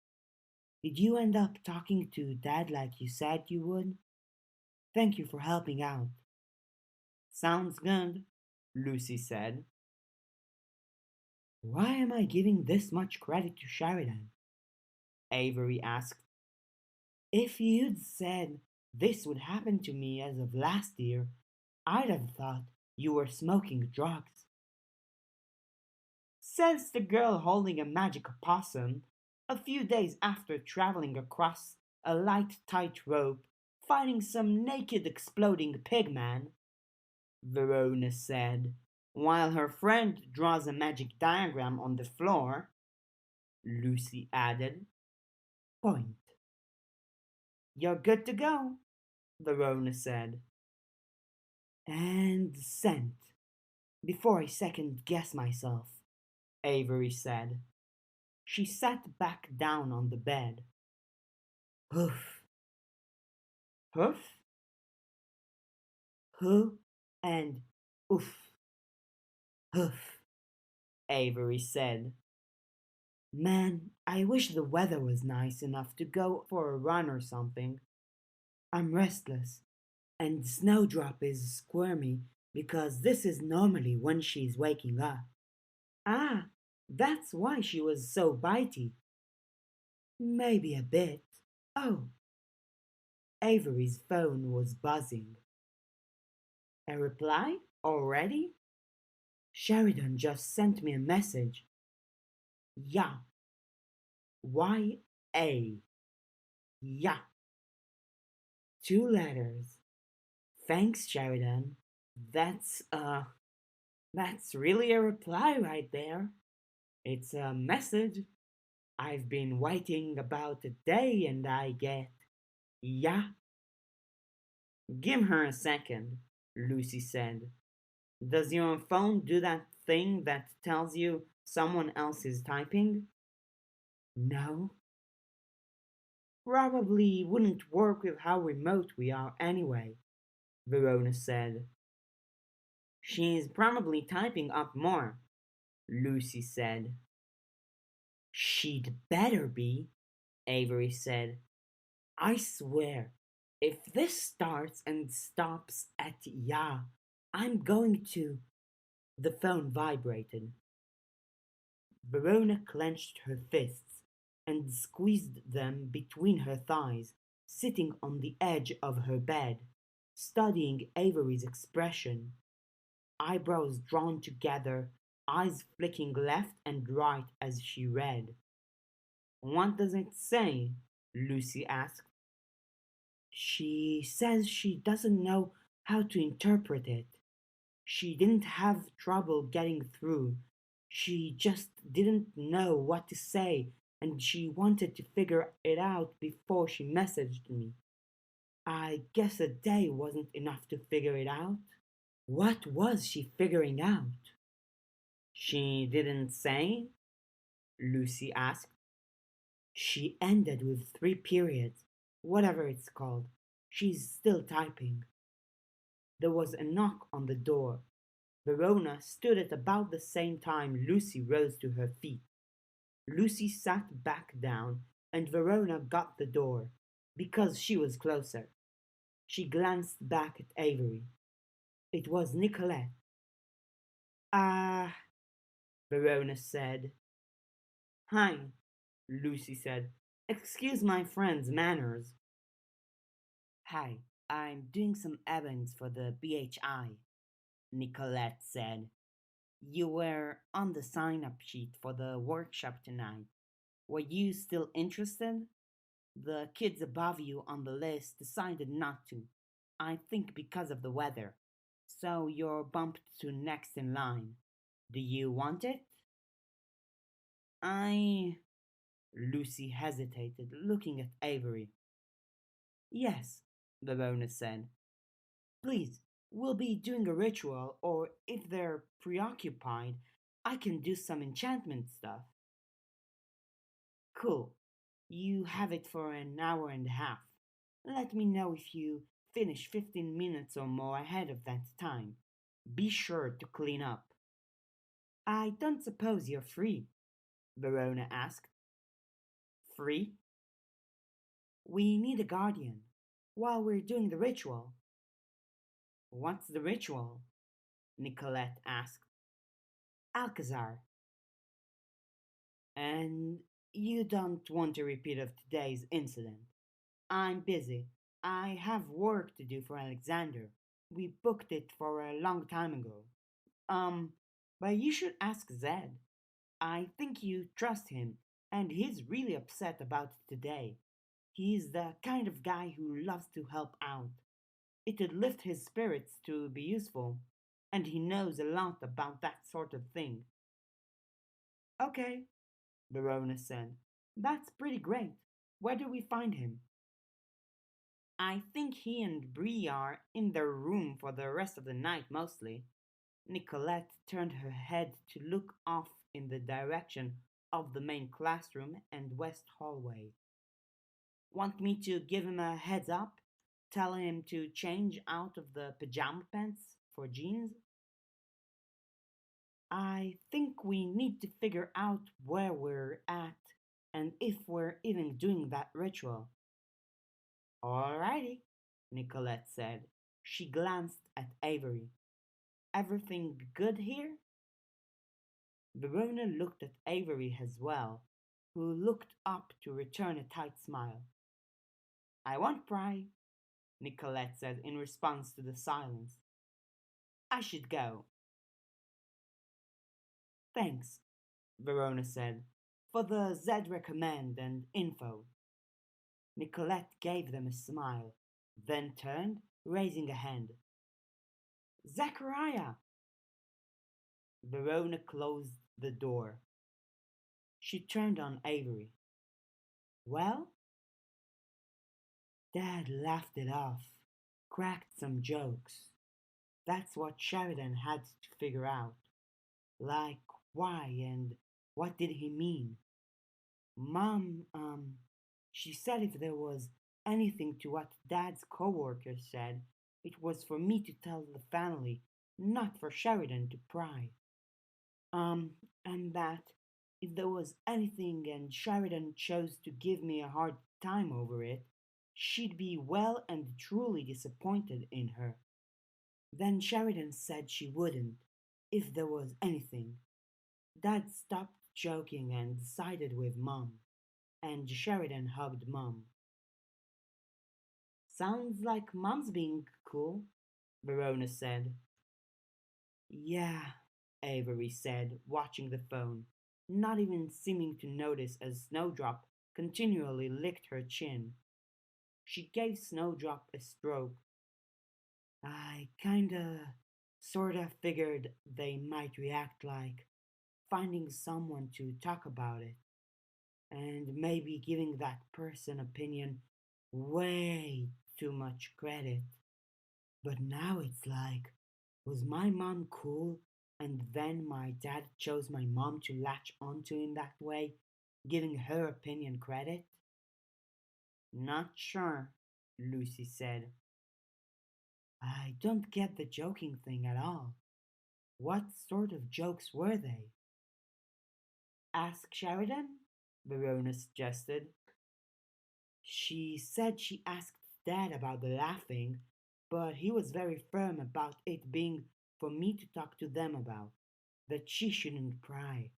Did you end up talking to Dad like you said you would? Thank you for helping out. Sounds good, Lucy said. Why am I giving this much credit to Sheridan? Avery asked. If you'd said this would happen to me as of last year, I'd have thought you were smoking drugs. Says the girl holding a magic opossum a few days after traveling across a light tightrope, fighting some naked exploding pigman, Verona said, while her friend draws a magic diagram on the floor. Lucy added, Point. You're good to go, Verona said. And sent. Before I second guess myself, Avery said. She sat back down on the bed. Hoof. Hoof? Hoo and oof. Hoof, Avery said. Man, I wish the weather was nice enough to go for a run or something. I'm restless, and Snowdrop is squirmy because this is normally when she's waking up. Ah, that's why she was so bitey. Maybe a bit. Oh, Avery's phone was buzzing. A reply? Already? Sheridan just sent me a message. Yeah. Y-A. Yeah. 2 letters. Thanks, Sheridan. That's, that's really a reply right there. It's a message. I've been waiting about a day and I get, yeah. Give her a second, Lucy said. Does your phone do that thing that tells you someone else is typing? No. Probably wouldn't work with how remote we are anyway, Verona said. She's probably typing up more, Lucy said. She'd better be, Avery said. I swear, if this starts and stops at yeah, I'm going to. The phone vibrated. Verona clenched her fists and squeezed them between her thighs, sitting on the edge of her bed, studying Avery's expression. Eyebrows drawn together, eyes flicking left and right as she read. What does it say? Lucy asked. She says she doesn't know how to interpret it. She didn't have trouble getting through. She just didn't know what to say, and she wanted to figure it out before she messaged me. I guess a day wasn't enough to figure it out. What was she figuring out? She didn't say? Lucy asked. She ended with three periods, whatever it's called. She's still typing. There was a knock on the door. Verona stood at about the same time Lucy rose to her feet. Lucy sat back down, and Verona got the door, because she was closer. She glanced back at Avery. It was Nicolette. Ah, Verona said. Hi, Lucy said. Excuse my friend's manners. Hi, I'm doing some errands for the BHI, Nicolette said. You were on the sign up sheet for the workshop tonight. Were you still interested? The kids above you on the list decided not to. I think because of the weather. So you're bumped to next in line. Do you want it? I. Lucy hesitated, looking at Avery. Yes, Verona said. Please, we'll be doing a ritual, or if they're preoccupied, I can do some enchantment stuff. Cool. You have it for an hour and a half. Let me know if you finish 15 minutes or more ahead of that time. Be sure to clean up. I don't suppose you're free, Verona asked. Free? We need a guardian. While we're doing the ritual. What's the ritual? Nicolette asked. Alcazar. And you don't want a repeat of today's incident. I'm busy. I have work to do for Alexander. We booked it for a long time ago. Um, but you should ask Zed. I think you trust him, and he's really upset about it today. He's the kind of guy who loves to help out. It'd lift his spirits to be useful, and he knows a lot about that sort of thing. Okay, Verona said. That's pretty great. Where do we find him? I think he and Bree are in their room for the rest of the night mostly. Nicolette turned her head to look off in the direction of the main classroom and west hallway. Want me to give him a heads up? Tell him to change out of the pajama pants for jeans? I think we need to figure out where we're at and if we're even doing that ritual. Alrighty, Nicolette said. She glanced at Avery. Everything good here? Verona looked at Avery as well, who looked up to return a tight smile. I won't pry, Nicolette said in response to the silence. I should go. Thanks, Verona said, for the Z recommend and info. Nicolette gave them a smile, then turned, raising a hand. Zachariah! Verona closed the door. She turned on Avery. Well? Dad laughed it off, cracked some jokes. That's what Sheridan had to figure out. Like, why and what did he mean? Mom, she said if there was anything to what Dad's coworker said, it was for me to tell the family, not for Sheridan to pry. And that if there was anything and Sheridan chose to give me a hard time over it, she'd be well and truly disappointed in her. Then Sheridan said she wouldn't, if there was anything. Dad stopped joking and sided with Mom, and Sheridan hugged Mom. Sounds like Mom's being cool, Verona said. Yeah, Avery said, watching the phone, not even seeming to notice as Snowdrop continually licked her chin. She gave Snowdrop a stroke. I kinda Sorta figured they might react like finding someone to talk about it and maybe giving that person opinion way too much credit. But now it's like, was my mom cool? And then my dad chose my mom to latch onto in that way, giving her opinion credit? Not sure, Lucy said. I don't get the joking thing at all. What sort of jokes were they? Ask Sheridan? Verona suggested. She said she asked Dad about the laughing, but he was very firm about it being for me to talk to them about, that she shouldn't pry.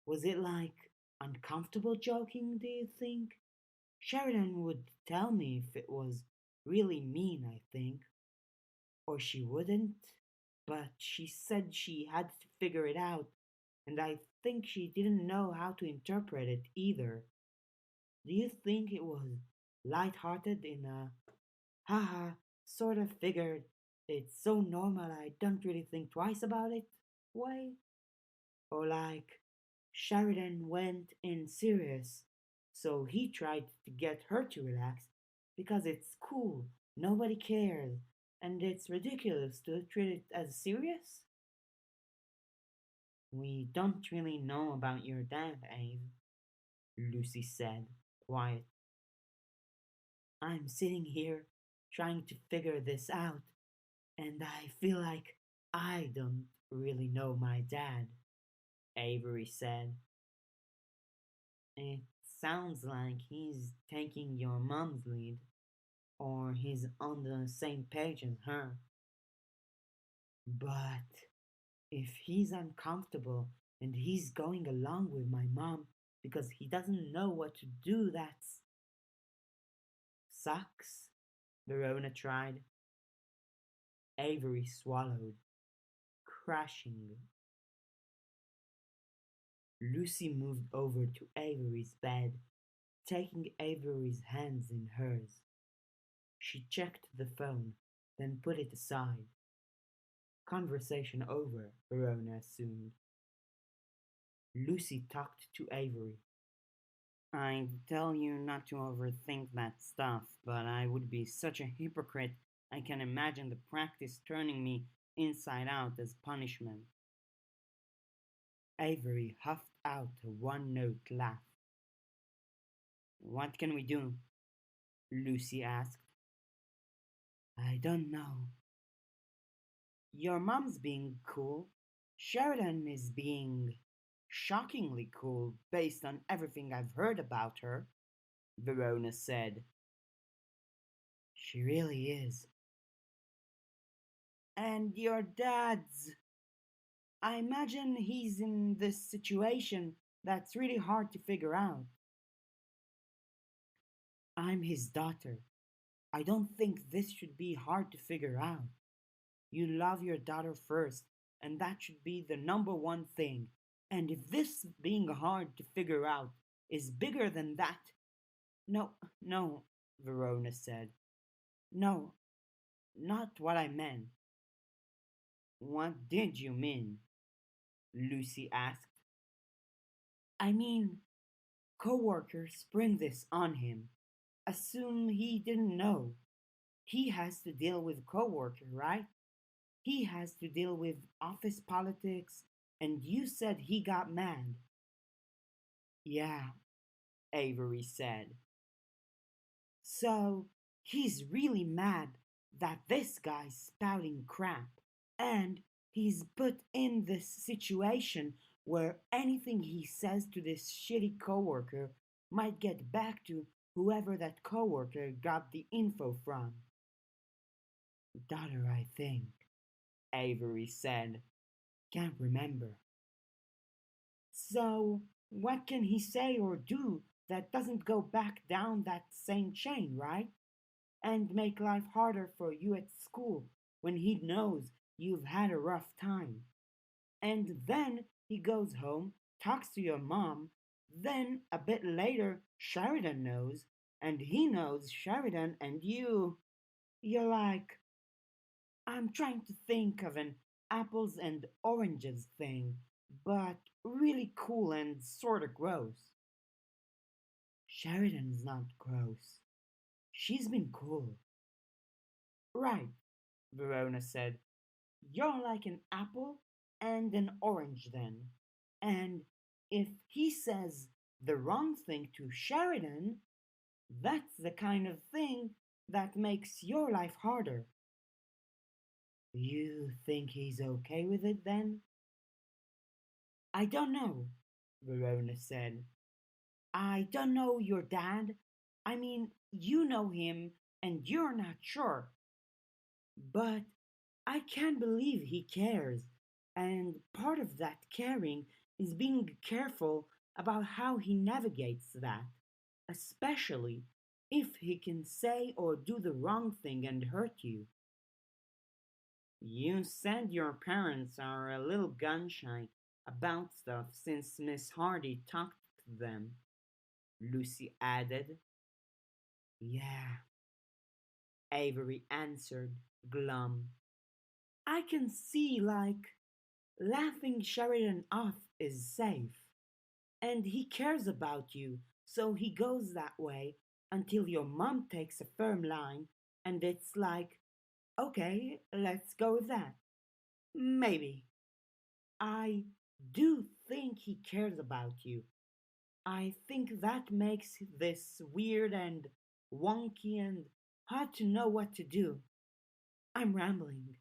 Was it like uncomfortable joking, do you think? Sheridan would tell me if it was really mean, I think. Or she wouldn't. But she said she had to figure it out, and I think she didn't know how to interpret it either. Do you think it was light-hearted in a haha, sort of figured it's so normal I don't really think twice about it way? Or like Sheridan went in serious, so he tried to get her to relax because it's cool, nobody cares, and it's ridiculous to treat it as serious? We don't really know about your dad, Ave, Lucy said, quiet. I'm sitting here trying to figure this out, and I feel like I don't really know my dad, Avery said. It sounds like he's taking your mom's lead, or he's on the same page as her. But if he's uncomfortable and he's going along with my mom because he doesn't know what to do, that's sucks, Verona tried. Avery swallowed, crashing. Lucy moved over to Avery's bed, taking Avery's hands in hers. She checked the phone, then put it aside. Conversation over, Verona assumed. Lucy talked to Avery. I tell you not to overthink that stuff, but I would be such a hypocrite I can imagine the practice turning me inside out as punishment. Avery huffed out a one-note laugh. What can we do? Lucy asked. I don't know. Your mom's being cool. Sheridan is being shockingly cool based on everything I've heard about her, Verona said. She really is. And your dad's. I imagine he's in this situation that's really hard to figure out. I'm his daughter. I don't think this should be hard to figure out. You love your daughter first, and that should be the number one thing. And if this being hard to figure out is bigger than that. No, no, Verona said. No, not what I meant. What did you mean? Lucy asked. I mean, coworkers spring this on him. Assume he didn't know. He has to deal with coworker, right? He has to deal with office politics, and you said he got mad. Yeah, Avery said. So he's really mad that this guy's spouting crap, and he's put in this situation where anything he says to this shitty coworker might get back to whoever that coworker got the info from. Daughter, I think, Avery said. Can't remember. So, what can he say or do that doesn't go back down that same chain, right? And make life harder for you at school when he knows you've had a rough time. And then he goes home, talks to your mom, then a bit later Sheridan knows, and he knows Sheridan and you're like, I'm trying to think of an apples and oranges thing, but really cool and sorta gross. Sheridan's not gross. She's been cool. Right, Verona said. You're like an apple and an orange then. And if he says the wrong thing to Sheridan, that's the kind of thing that makes your life harder. You think he's okay with it then? I don't know, Verona said. I don't know your dad. I mean, you know him and you're not sure. But I can't believe he cares. And part of that caring is being careful about how he navigates that, especially if he can say or do the wrong thing and hurt you. You said your parents are a little gun shy about stuff since Miss Hardy talked to them, Lucy added. Yeah, Avery answered, glum. I can see, like, laughing Sheridan off is safe. And he cares about you, so he goes that way until your mom takes a firm line and it's like, okay, let's go with that. Maybe. I do think he cares about you. I think that makes this weird and wonky and hard to know what to do. I'm rambling.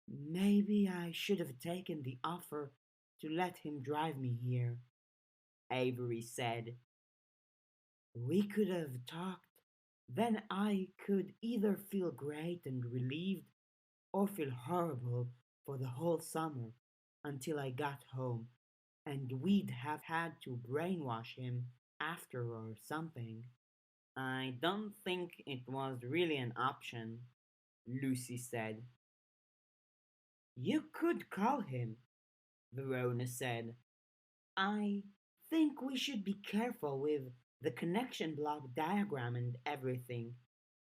Maybe I should have taken the offer to let him drive me here, Avery said. We could have talked. Then I could either feel great and relieved or feel horrible for the whole summer until I got home, and we'd have had to brainwash him after or something. I don't think it was really an option, Lucy said. You could call him, Verona said. I think we should be careful with the connection block diagram and everything.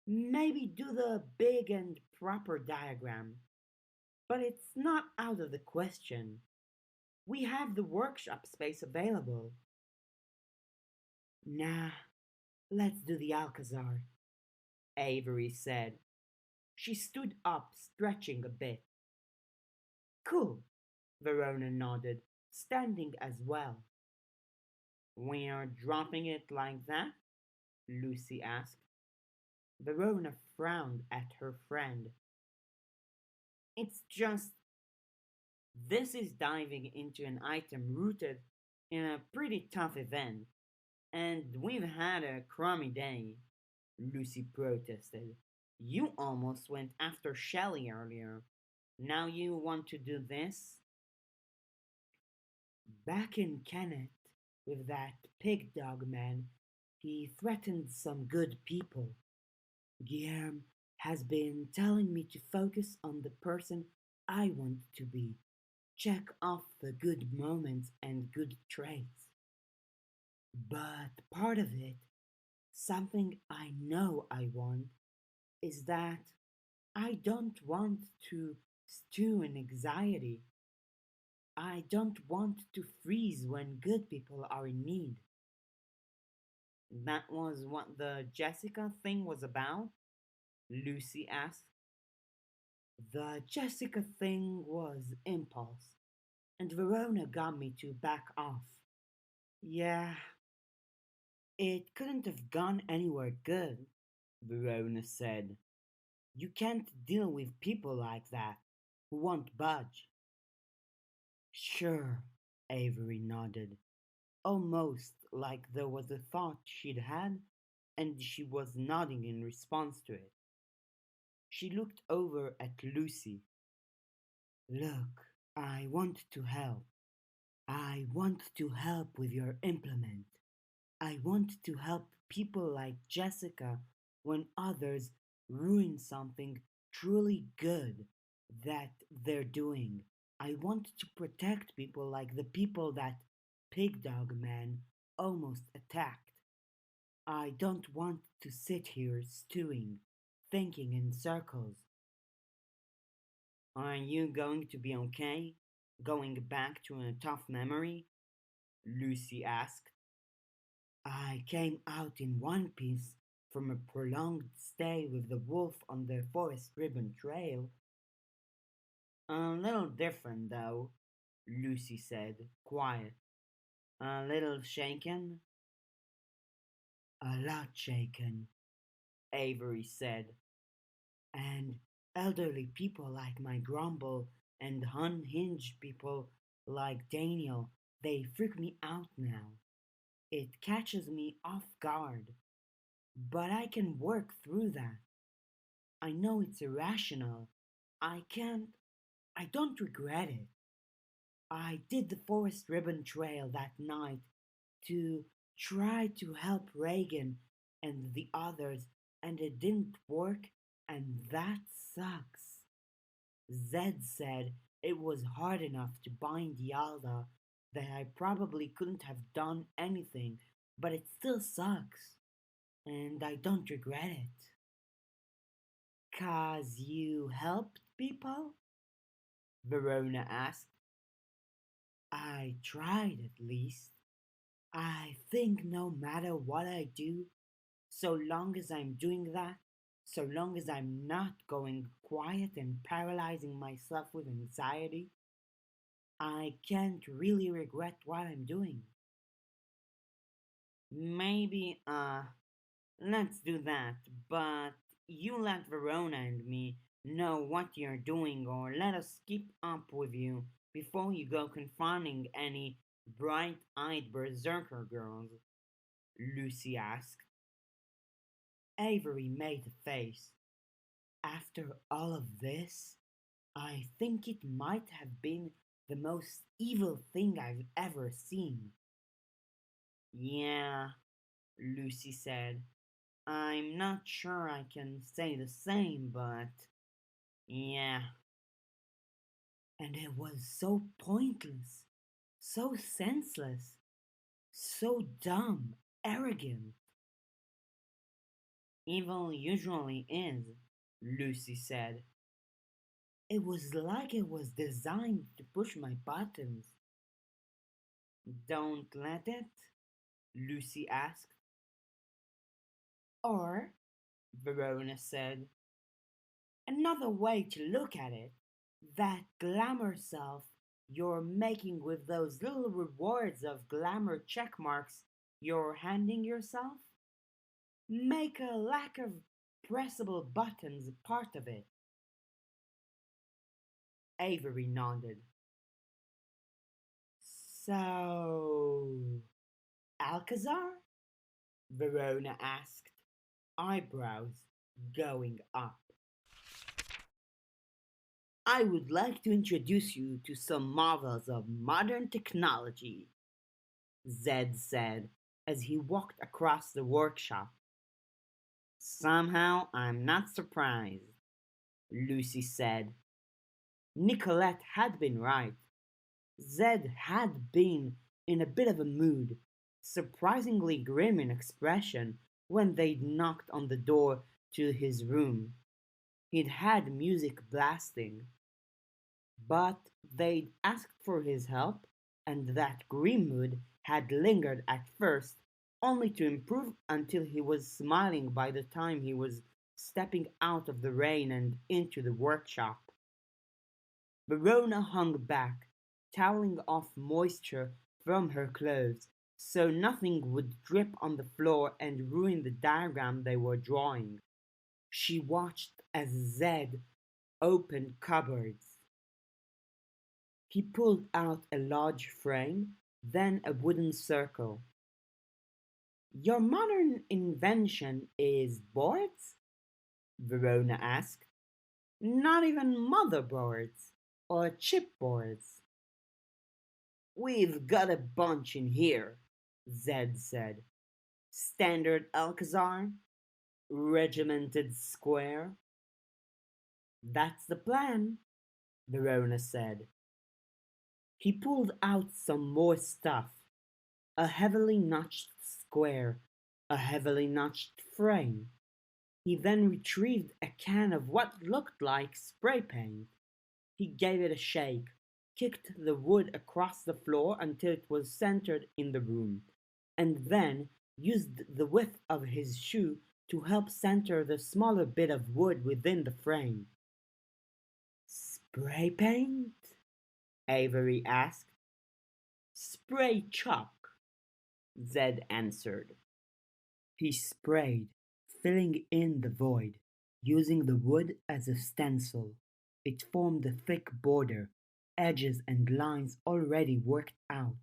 Maybe do the big and proper diagram. But it's not out of the question. We have the workshop space available. Nah, let's do the Alcazar, Avery said. She stood up, stretching a bit. Cool, Verona nodded, standing as well. We are dropping it like that? Lucy asked. Verona frowned at her friend. It's just, this is diving into an item rooted in a pretty tough event, and we've had a crummy day, Lucy protested. You almost went after Shelley earlier. Now you want to do this? Back in Kennet, with that pig dog man, he threatened some good people. Guillermo has been telling me to focus on the person I want to be, check off the good moments and good traits. But part of it, something I know I want, is that I don't want to stew in anxiety. I don't want to freeze when good people are in need. That was what the Jessica thing was about? Lucy asked. The Jessica thing was impulse, and Verona got me to back off. Yeah, it couldn't have gone anywhere good, Verona said. You can't deal with people like that who won't budge. Sure, Avery nodded, almost like there was a thought she'd had and she was nodding in response to it. She looked over at Lucy. Look, I want to help. I want to help with your implement. I want to help people like Jessica when others ruin something truly good that they're doing. I want to protect people like the people that Pig Dog Man almost attacked. I don't want to sit here stewing, thinking in circles. Are you going to be okay? Going back to a tough memory? Lucy asked. I came out in one piece from a prolonged stay with the wolf on the forest ribbon trail. A little different, though, Lucy said, quiet. A little shaken? A lot shaken, Avery said. And elderly people like my Grumble and unhinged people like Daniel, they freak me out now. It catches me off guard. But I can work through that. I know it's irrational. I can't. I don't regret it. I did the Forest Ribbon Trail that night to try to help Reagan and the others, and it didn't work, and that sucks. Zed said it was hard enough to bind Yalda that I probably couldn't have done anything, but it still sucks, and I don't regret it. 'Cause you helped people? Verona asked. I tried at least. I think no matter what I do, so long as I'm doing that, so long as I'm not going quiet and paralyzing myself with anxiety, I can't really regret what I'm doing. Maybe, let's do that, but you let Verona and me know what you're doing, or let us keep up with you before you go confronting any bright eyed berserker girls, Lucy asked. Avery made a face. After all of this, I think it might have been the most evil thing I've ever seen. Yeah, Lucy said. I'm not sure I can say the same, but yeah. And it was so pointless, so senseless, so dumb, arrogant. Evil usually is, Lucy said. It was like it was designed to push my buttons. Don't let it? Lucy asked. Or, Verona said, another way to look at it, that glamour self you're making with those little rewards of glamour check marks you're handing yourself? Make a lack of pressable buttons part of it. Avery nodded. So, Alcazar? Verona asked, eyebrows going up. I would like to introduce you to some marvels of modern technology, Zed said as he walked across the workshop. Somehow I'm not surprised, Lucy said. Nicolette had been right. Zed had been in a bit of a mood, surprisingly grim in expression when they'd knocked on the door to his room. He'd had music blasting, but they'd asked for his help, and that grim mood had lingered at first, only to improve until he was smiling by the time he was stepping out of the rain and into the workshop. Verona hung back, toweling off moisture from her clothes so nothing would drip on the floor and ruin the diagram they were drawing. She watched as Zed opened cupboards. He pulled out a large frame, then a wooden circle. Your modern invention is boards? Verona asked. Not even motherboards or chipboards. We've got a bunch in here, Zed said. Standard Alcazar, regimented square. That's the plan, Verona said. He pulled out some more stuff. A heavily notched square, a heavily notched frame. He then retrieved a can of what looked like spray paint. He gave it a shake, kicked the wood across the floor until it was centered in the room, and then used the width of his shoe to help center the smaller bit of wood within the frame. Spray paint? Avery asked. Spray chalk, Zed answered. He sprayed, filling in the void, using the wood as a stencil. It formed a thick border, edges and lines already worked out.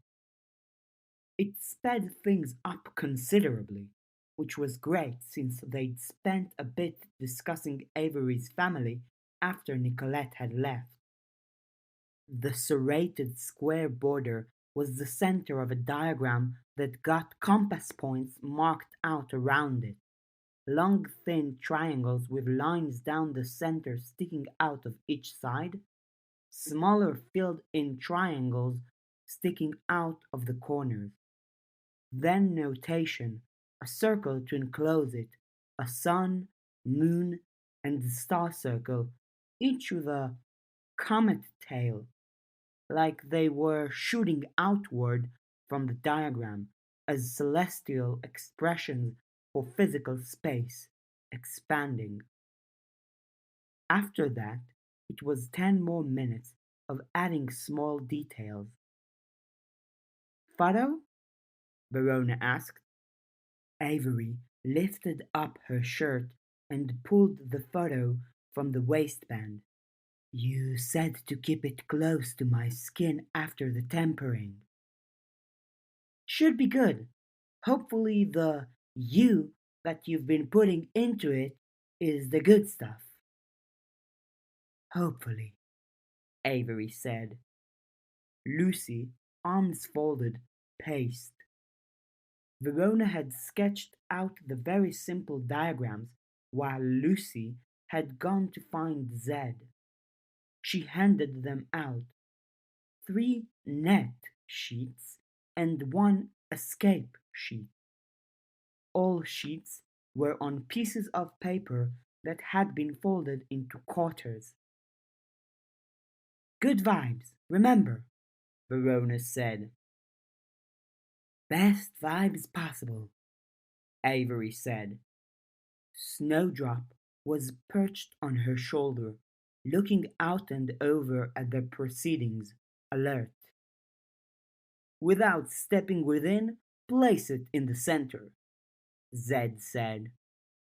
It sped things up considerably, which was great since they'd spent a bit discussing Avery's family after Nicolette had left. The serrated square border was the center of a diagram that got compass points marked out around it. Long thin triangles with lines down the center sticking out of each side, smaller filled in triangles sticking out of the corners. Then notation, a circle to enclose it, a sun, moon, and star circle, each with a comet tail, like they were shooting outward from the diagram as celestial expressions for physical space, expanding. After that, it was 10 more minutes of adding small details. Photo? Verona asked. Avery lifted up her shirt and pulled the photo from the waistband. You said to keep it close to my skin after the tempering. Should be good. Hopefully, the you that you've been putting into it is the good stuff. Hopefully, Avery said. Lucy, arms folded, paced. Verona had sketched out the very simple diagrams while Lucy had gone to find Zed. She handed them out. 3 net sheets and 1 escape sheet. All sheets were on pieces of paper that had been folded into quarters. Good vibes, remember, Verona said. Best vibes possible, Avery said. Snowdrop was perched on her shoulder, looking out and over at the proceedings, alert. Without stepping within, place it in the center, Zed said.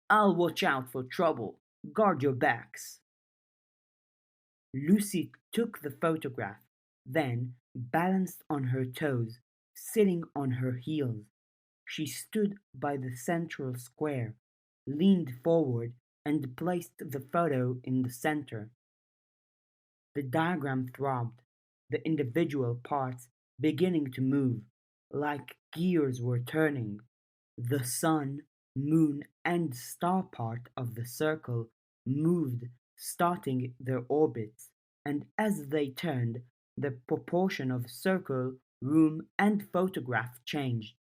I'll watch out for trouble. Guard your backs. Lucy took the photograph, then balanced on her toes, sitting on her heels. She stood by the central square, leaned forward, and placed the photo in the center. The diagram throbbed, the individual parts beginning to move, like gears were turning. The sun, moon, and star part of the circle moved, starting their orbits, and as they turned, the proportion of circle, room, and photograph changed.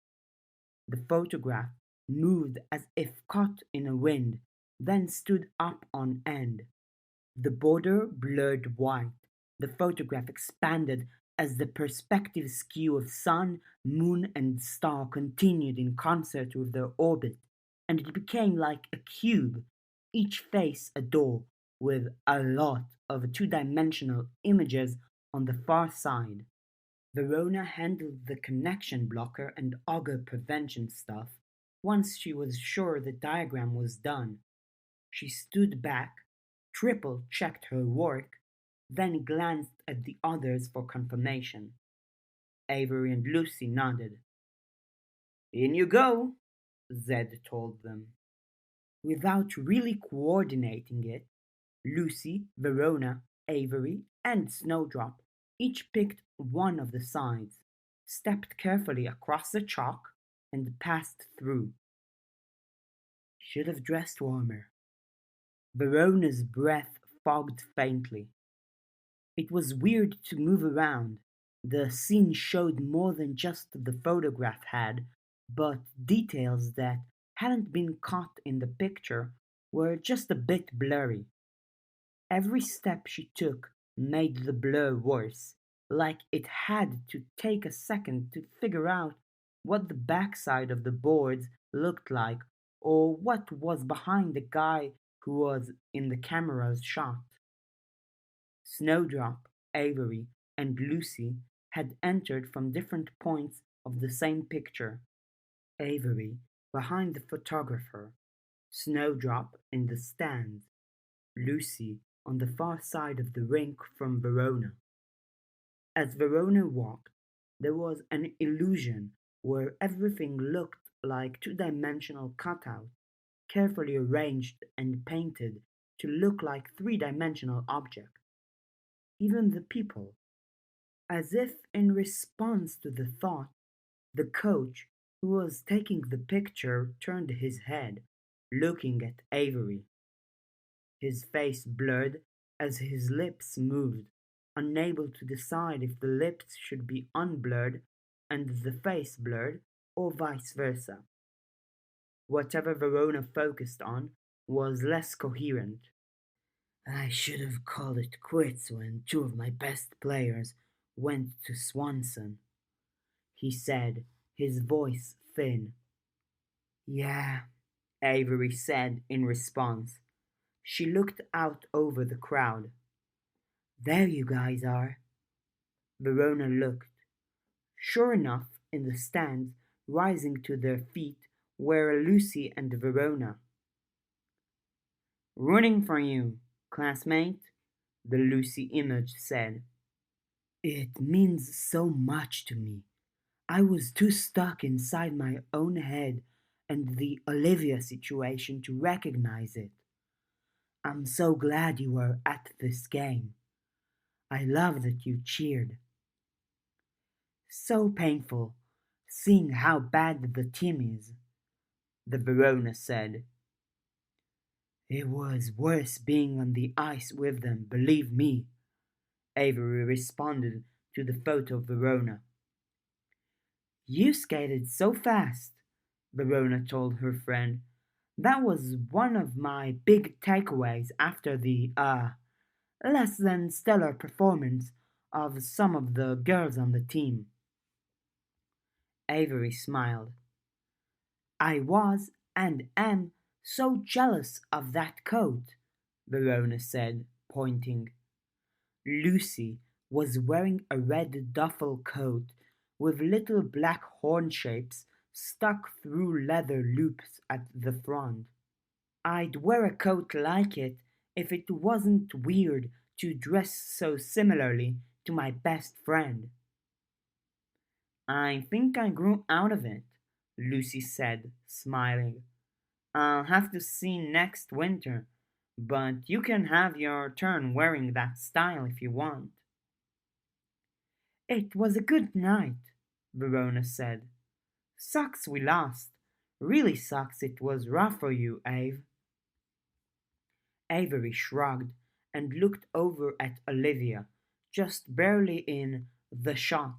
The photograph moved as if caught in a wind, then stood up on end. The border blurred white. The photograph expanded as the perspective skew of sun, moon, and star continued in concert with their orbit, and it became like a cube, each face a door, with a lot of two-dimensional images on the far side. Verona handled the connection blocker and auger prevention stuff once she was sure the diagram was done. She stood back, triple-checked her work, then glanced at the others for confirmation. Avery and Lucy nodded. In you go, Zed told them. Without really coordinating it, Lucy, Verona, Avery, and Snowdrop each picked one of the sides, stepped carefully across the chalk, and passed through. Should have dressed warmer. Verona's breath fogged faintly. It was weird to move around. The scene showed more than just the photograph had, but details that hadn't been caught in the picture were just a bit blurry. Every step she took made the blur worse, like it had to take a second to figure out what the backside of the boards looked like or what was behind the guy who was in the camera's shot. Snowdrop, Avery, and Lucy had entered from different points of the same picture. Avery behind the photographer, Snowdrop in the stands, Lucy on the far side of the rink from Verona. As Verona walked, there was an illusion where everything looked like two-dimensional cutouts, carefully arranged and painted to look like three-dimensional objects. Even the people, as if in response to the thought, the coach, who was taking the picture, turned his head, looking at Avery. His face blurred as his lips moved, unable to decide if the lips should be unblurred and the face blurred, or vice versa. Whatever Verona focused on was less coherent. I should have called it quits when two of my best players went to Swanson, he said, his voice thin. Yeah, Avery said in response. She looked out over the crowd. There you guys are. Verona looked. Sure enough, in the stands, rising to their feet, were Lucy and Verona. Rooting for you, classmate, the Lucy image said. It means so much to me. I was too stuck inside my own head and the Olivia situation to recognize it. I'm so glad you were at this game. I love that you cheered. So painful, seeing how bad the team is, the Verona said. It was worse being on the ice with them, believe me, Avery responded to the photo of Verona. You skated so fast, Verona told her friend. That was one of my big takeaways after the, less than stellar performance of some of the girls on the team. Avery smiled. I was and am so jealous of that coat, Verona said, pointing. Lucy was wearing a red duffel coat with little black horn shapes stuck through leather loops at the front. I'd wear a coat like it if it wasn't weird to dress so similarly to my best friend. I think I grew out of it, Lucy said, smiling. I'll have to see next winter, but you can have your turn wearing that style if you want. It was a good night, Verona said. Sucks we lost. Really sucks it was rough for you, Ave. Avery shrugged and looked over at Olivia, just barely in the shot.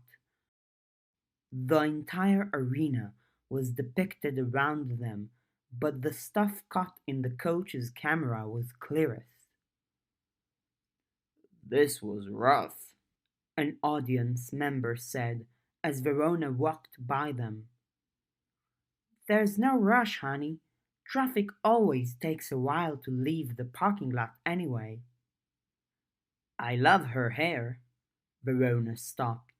The entire arena was depicted around them, but the stuff caught in the coach's camera was clearest. This was rough, an audience member said as Verona walked by them. There's no rush, honey. Traffic always takes a while to leave the parking lot anyway. I love her hair. Verona stopped,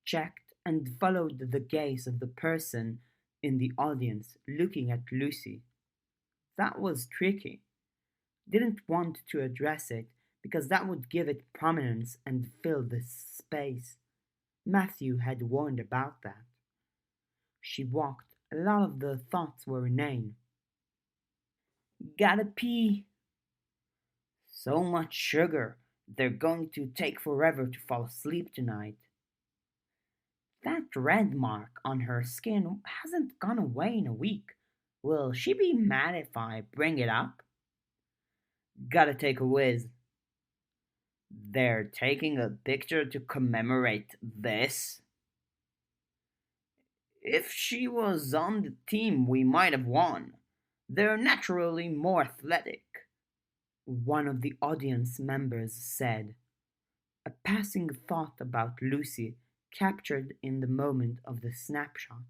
checked, and followed the gaze of the person in the audience looking at Lucy. That was tricky. Didn't want to address it because that would give it prominence and fill the space. Matthew had warned about that. She walked. A lot of the thoughts were inane. Gotta pee. So much sugar. They're going to take forever to fall asleep tonight. That red mark on her skin hasn't gone away in a week. Will she be mad if I bring it up? Gotta take a whiz. They're taking a picture to commemorate this? If she was on the team, we might have won. They're naturally more athletic, one of the audience members said. A passing thought about Lucy captured in the moment of the snapshot.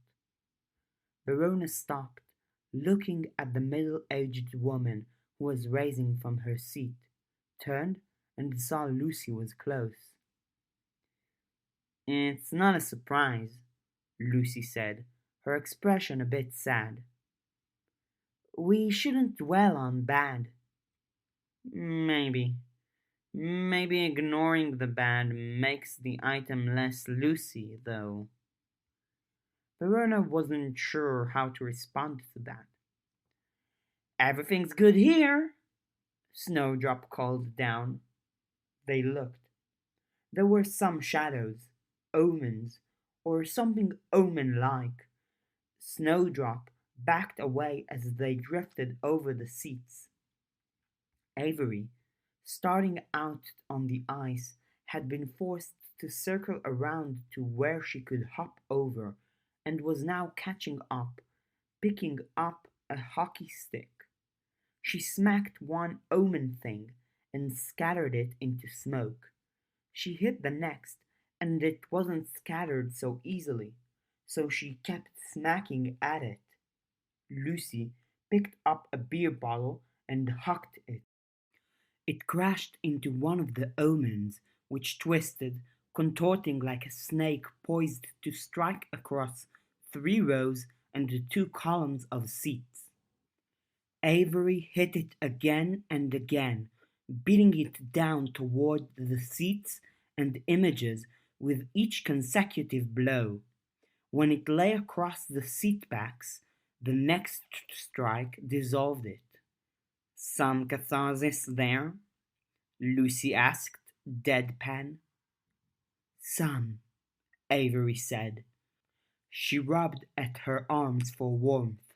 Verona stopped, looking at the middle-aged woman who was rising from her seat, turned, and saw Lucy was close. "It's not a surprise," Lucy said, her expression a bit sad. "We shouldn't dwell on bad." "Maybe. Maybe ignoring the bad makes the item less Lucy, though." Verona wasn't sure how to respond to that. "Everything's good here," Snowdrop called down. They looked. There were some shadows, omens, or something omen-like. Snowdrop backed away as they drifted over the seats. Avery, starting out on the ice, had been forced to circle around to where she could hop over, and was now catching up, picking up a hockey stick. She smacked one omen thing and scattered it into smoke. She hit the next, and it wasn't scattered so easily, so she kept smacking at it. Lucy picked up a beer bottle and hucked it. It crashed into one of the omens, which twisted, contorting like a snake poised to strike across 3 rows and 2 columns of seats. Avery hit it again and again, beating it down toward the seats and images with each consecutive blow. When it lay across the seat backs, the next strike dissolved it. "Some catharsis there?" Lucy asked, deadpan. "Some," Avery said. She rubbed at her arms for warmth.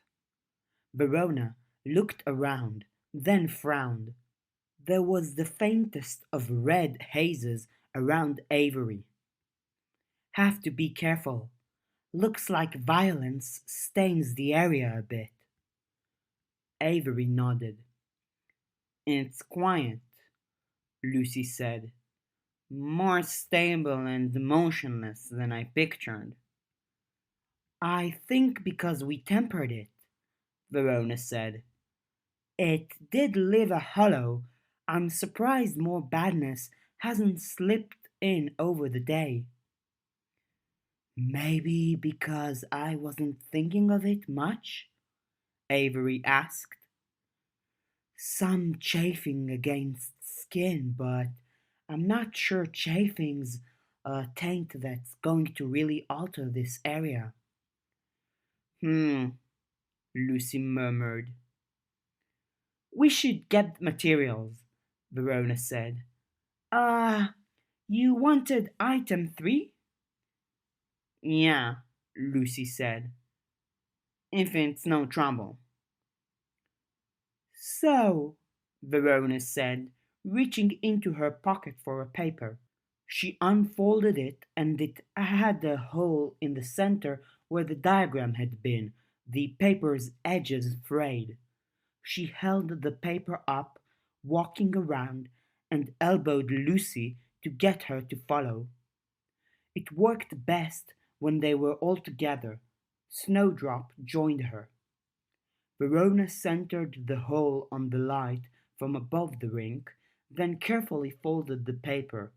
Verona looked around, then frowned. There was the faintest of red hazes around Avery. "Have to be careful. Looks like violence stains the area a bit." Avery nodded. "It's quiet," Lucy said. "More stable and motionless than I pictured." "I think because we tempered it," Verona said. "It did leave a hollow. I'm surprised more badness hasn't slipped in over the day." "Maybe because I wasn't thinking of it much?" Avery asked. "Some chafing against skin, but I'm not sure chafing's a taint that's going to really alter this area." Lucy murmured. "We should get materials," Verona said. "Ah, you wanted item 3?" "Yeah," Lucy said. "If it's no trouble." "So," Verona said, reaching into her pocket for a paper. She unfolded it, and it had a hole in the center where the diagram had been, the paper's edges frayed. She held the paper up, walking around, and elbowed Lucy to get her to follow. It worked best when they were all together. Snowdrop joined her. Verona centered the hole on the light from above the rink, then carefully folded the paper,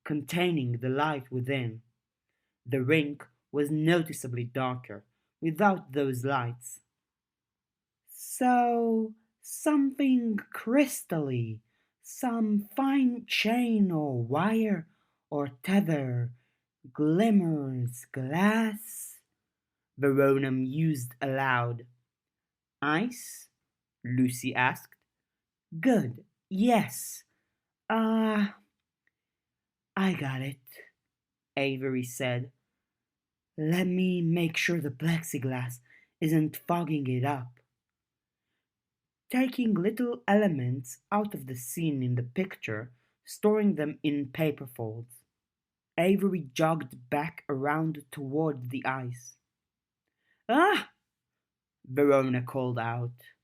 containing the light within. The rink was noticeably darker, without those lights. "So, something crystally, some fine chain or wire or tether, glimmers, glass," Verona mused aloud. "Ice?" Lucy asked. "Good, yes. Ah, I got it," Avery said. "Let me make sure the plexiglass isn't fogging it up." Taking little elements out of the scene in the picture, storing them in paper folds, Avery jogged back around toward the ice. "Ah!" Verona called out.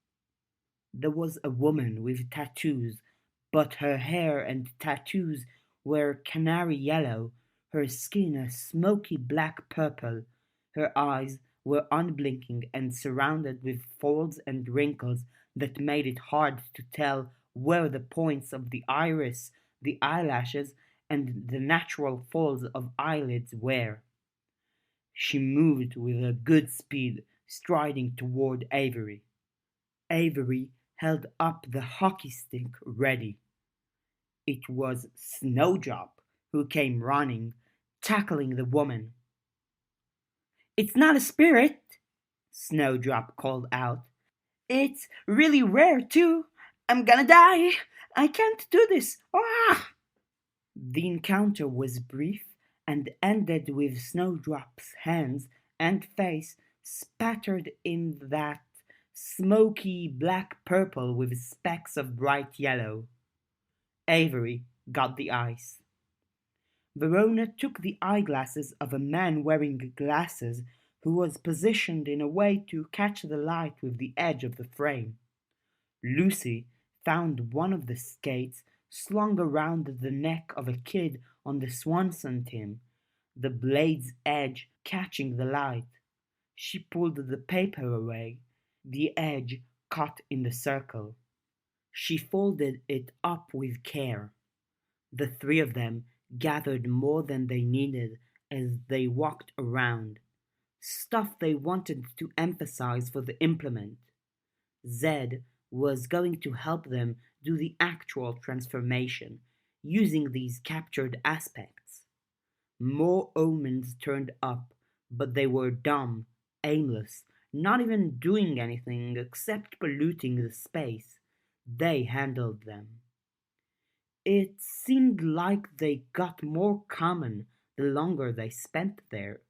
There was a woman with tattoos, but her hair and tattoos were canary yellow, her skin a smoky black purple. Her eyes were unblinking and surrounded with folds and wrinkles that made it hard to tell where the points of the iris, the eyelashes, and the natural folds of eyelids were. She moved with a good speed, striding toward Avery. Avery held up the hockey stick ready. It was Snowdrop who came running, tackling the woman. "It's not a spirit," Snowdrop called out. "It's really rare, too. I'm gonna die. I can't do this. Ah!" The encounter was brief and ended with Snowdrop's hands and face spattered in that smoky black purple with specks of bright yellow. Avery got the ice. Verona took the eyeglasses of a man wearing glasses who was positioned in a way to catch the light with the edge of the frame. Lucy found one of the skates slung around the neck of a kid on the Swanson team, the blade's edge catching the light. She pulled the paper away. The edge caught in the circle. She folded it up with care. The three of them gathered more than they needed as they walked around, stuff they wanted to emphasize for the implement. Zed was going to help them do the actual transformation, using these captured aspects. More omens turned up, but they were dumb, aimless, not even doing anything except polluting the space. They handled them. It seemed like they got more common the longer they spent there.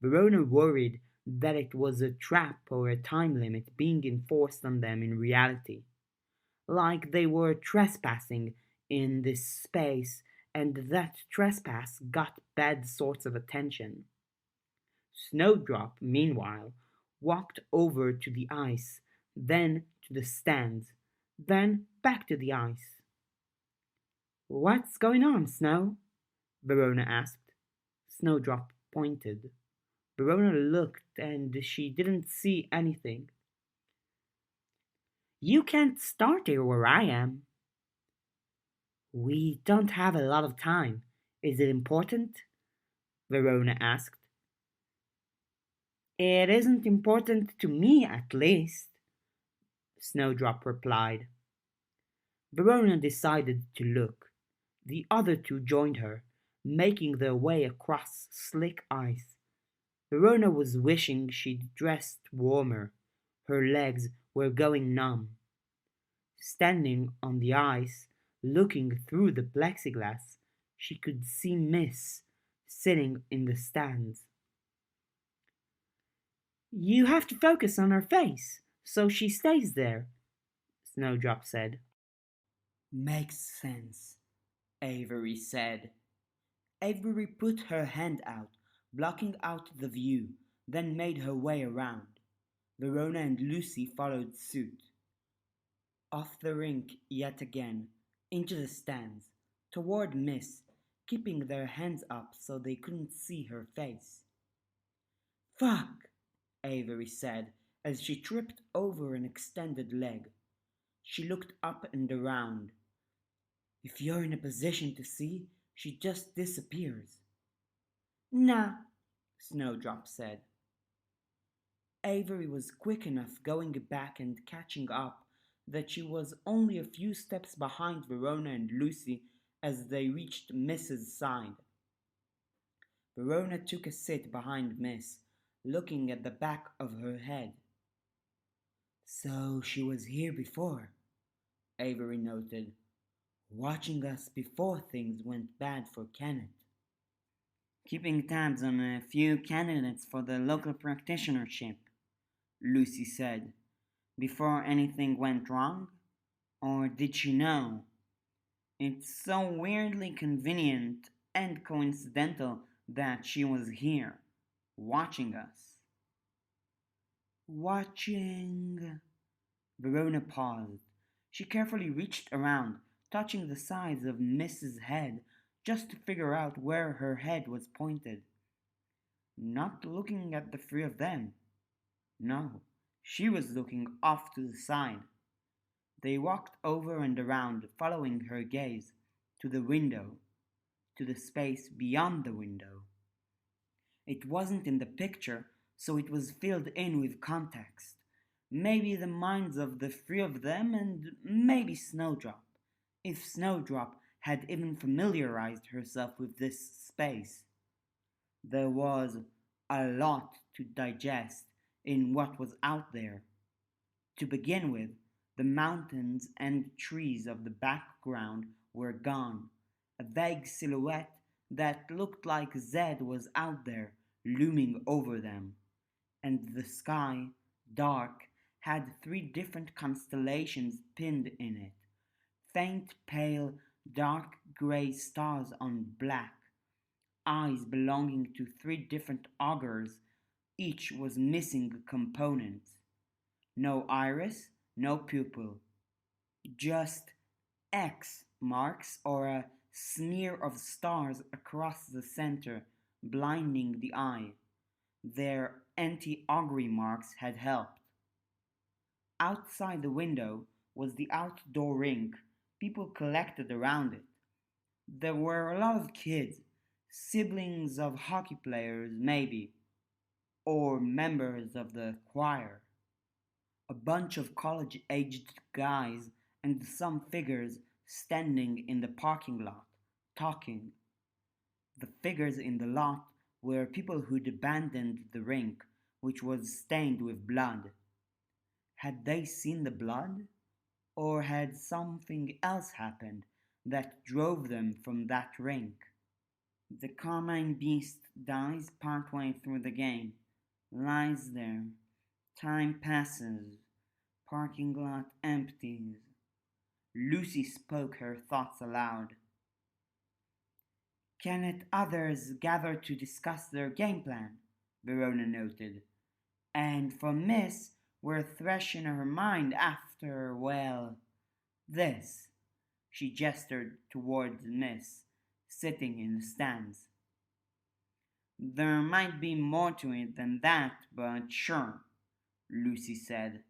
Verona worried that it was a trap or a time limit being enforced on them in reality, like they were trespassing in this space and that trespass got bad sorts of attention. Snowdrop, meanwhile, walked over to the ice, then to the stands, then back to the ice. "What's going on, Snow?" Verona asked. Snowdrop pointed. Verona looked and she didn't see anything. "You can't start here where I am." "We don't have a lot of time. Is it important?" Verona asked. "It isn't important to me, at least," Snowdrop replied. Verona decided to look. The other two joined her, making their way across slick ice. Verona was wishing she'd dressed warmer. Her legs were going numb. Standing on the ice, looking through the plexiglass, she could see Miss sitting in the stands. "You have to focus on her face, so she stays there," Snowdrop said. "Makes sense," Avery said. Avery put her hand out, blocking out the view, then made her way around. Verona and Lucy followed suit. Off the rink yet again, into the stands, toward Miss, keeping their hands up so they couldn't see her face. "Fuck!" Avery said as she tripped over an extended leg. She looked up and around. If you're in a position to see, she just disappears. "Nah," Snowdrop said. Avery was quick enough going back and catching up that she was only a few steps behind Verona and Lucy as they reached Miss's side. Verona took a sit behind Miss, looking at the back of her head. "So she was here before," Avery noted, "watching us before things went bad for Kenneth." "Keeping tabs on a few candidates for the local practitionership," Lucy said, "before anything went wrong? Or did she know? It's so weirdly convenient and coincidental that she was here, watching us." "Watching?" Verona paused. She carefully reached around, touching the sides of Mrs. Head just to figure out where her head was pointed. Not looking at the three of them. No, she was looking off to the side. They walked over and around, following her gaze, to the window, to the space beyond the window. It wasn't in the picture, so it was filled in with context. Maybe the minds of the three of them, and maybe Snowdrop, if Snowdrop had even familiarized herself with this space. There was a lot to digest in what was out there. To begin with, the mountains and trees of the background were gone. A vague silhouette that looked like Zed was out there, looming over them. And the sky, dark, had three different constellations pinned in it. Faint, pale, dark gray stars on black. Eyes belonging to three different augurs. Each was missing a component. No iris, no pupil. Just X marks or a smear of stars across the center, blinding the eye. Their anti-augury marks had helped. Outside the window was the outdoor rink. People collected around it. There were a lot of kids, siblings of hockey players, maybe, or members of the choir. A bunch of college aged guys and some figures standing in the parking lot, talking. The figures in the lot were people who'd abandoned the rink, which was stained with blood. Had they seen the blood? Or had something else happened that drove them from that rink? The carmine beast dies partway through the game, lies there. Time passes. Parking lot empties. Lucy spoke her thoughts aloud. Cannot others gather to discuss their game plan? Verona noted. And for Miss, we're threshing her mind after, well, this. She gestured towards Miss, sitting in the stands. There might be more to it than that, but sure, Lucy said.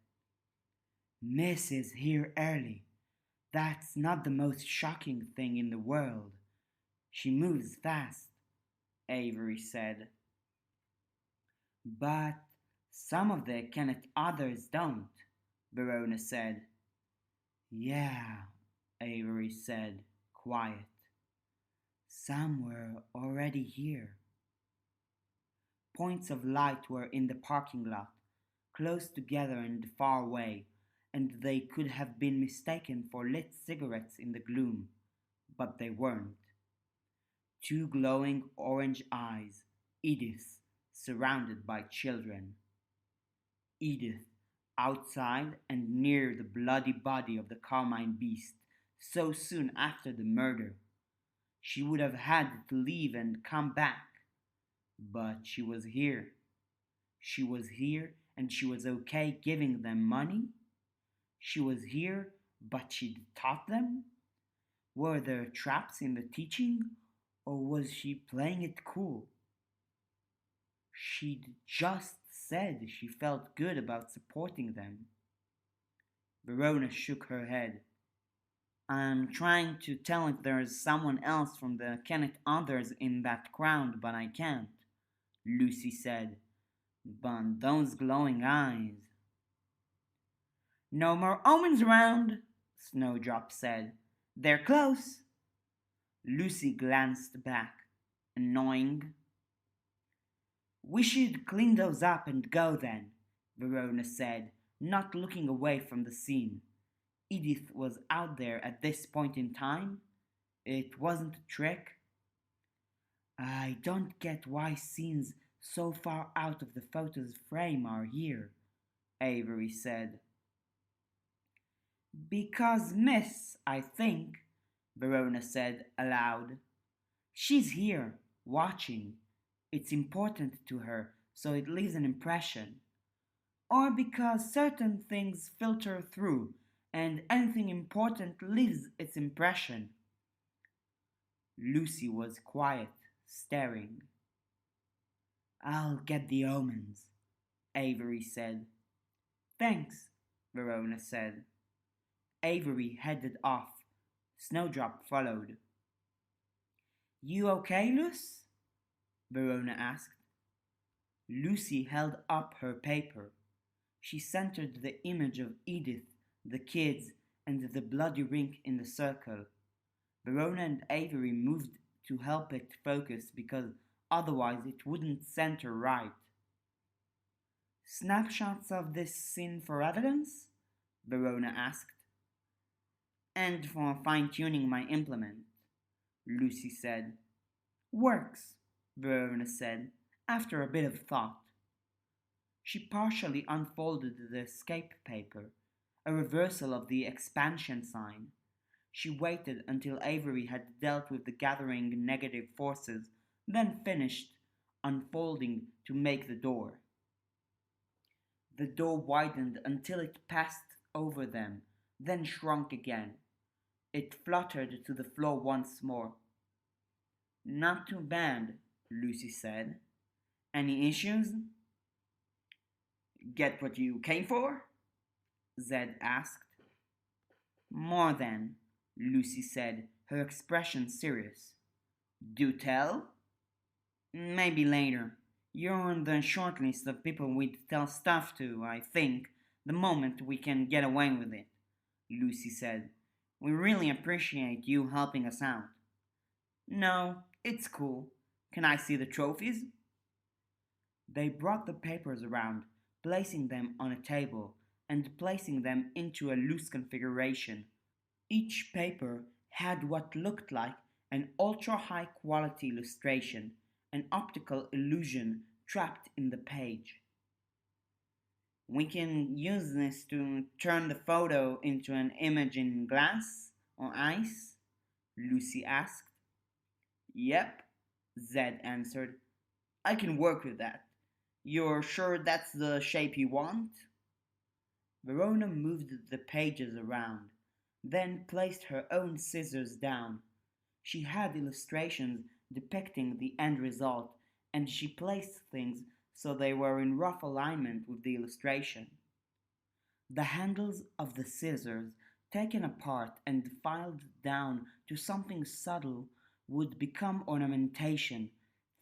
Miss is here early. That's not the most shocking thing in the world. She moves fast, Avery said. But some of the Kenneth others don't, Verona said. Yeah, Avery said, quiet. Some were already here. Points of light were in the parking lot, close together and far away, and they could have been mistaken for lit cigarettes in the gloom, but they weren't. Two glowing orange eyes, Edith's, surrounded by children. Edith, outside and near the bloody body of the carmine beast, so soon after the murder. She would have had to leave and come back, but she was here. She was here and she was okay giving them money. She was here, but she'd taught them? Were there traps in the teaching, or was she playing it cool? She'd just said she felt good about supporting them. Verona shook her head. I'm trying to tell if there's someone else from the Kenneth others in that crowd, but I can't, Lucy said. But those glowing eyes. No more omens round, Snowdrop said. They're close. Lucy glanced back, annoying. We should clean those up and go then, Verona said, not looking away from the scene. Edith was out there at this point in time. It wasn't a trick. I don't get why scenes so far out of the photo's frame are here, Avery said. Because Miss, I think, Verona said aloud. She's here, watching. It's important to her, so it leaves an impression. Or because certain things filter through, and anything important leaves its impression. Lucy was quiet, staring. I'll get the omens, Avery said. Thanks, Verona said. Avery headed off. Snowdrop followed. You okay, Luce? Verona asked. Lucy held up her paper. She centered the image of Edith, the kids, and the bloody rink in the circle. Verona and Avery moved to help it focus because otherwise it wouldn't center right. Snapshots of this scene for evidence? Verona asked. And for fine-tuning my implement, Lucy said. Works, Verona said, after a bit of thought. She partially unfolded the escape paper, a reversal of the expansion sign. She waited until Avery had dealt with the gathering negative forces, then finished unfolding to make the door. The door widened until it passed over them, then shrunk again. It fluttered to the floor once more. Not too bad, Lucy said. Any issues? Get what you came for? Zed asked. More than, Lucy said, her expression serious. Do tell? Maybe later. You're on the short list of people we'd tell stuff to, I think, the moment we can get away with it, Lucy said. We really appreciate you helping us out. No, it's cool. Can I see the trophies? They brought the papers around, placing them on a table and placing them into a loose configuration. Each paper had what looked like an ultra high quality illustration, an optical illusion trapped in the page. We can use this to turn the photo into an image in glass or ice? Lucy asked. Yep, Zed answered. I can work with that. You're sure that's the shape you want? Verona moved the pages around, then placed her own scissors down. She had illustrations depicting the end result, and she placed things so they were in rough alignment with the illustration. The handles of the scissors, taken apart and filed down to something subtle, would become ornamentation,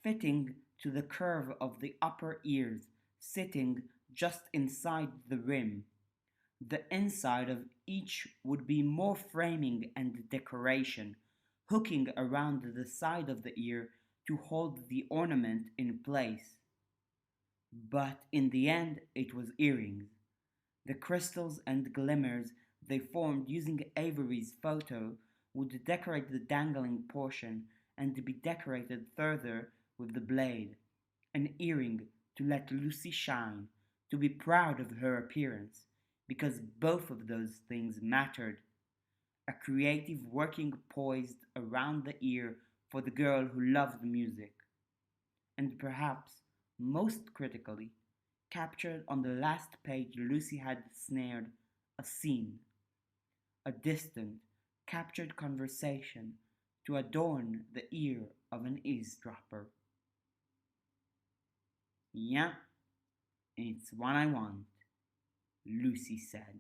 fitting to the curve of the upper ears, sitting just inside the rim. The inside of each would be more framing and decoration, hooking around the side of the ear to hold the ornament in place. But in the end, it was earrings. The crystals and glimmers they formed using Avery's photo would decorate the dangling portion and be decorated further with the blade. An earring to let Lucy shine, to be proud of her appearance, because both of those things mattered. A creative working poised around the ear for the girl who loved music. And perhaps, most critically, captured on the last page Lucy had snared a scene, a distant, captured conversation to adorn the ear of an eavesdropper. Yeah, it's what I want, Lucy said.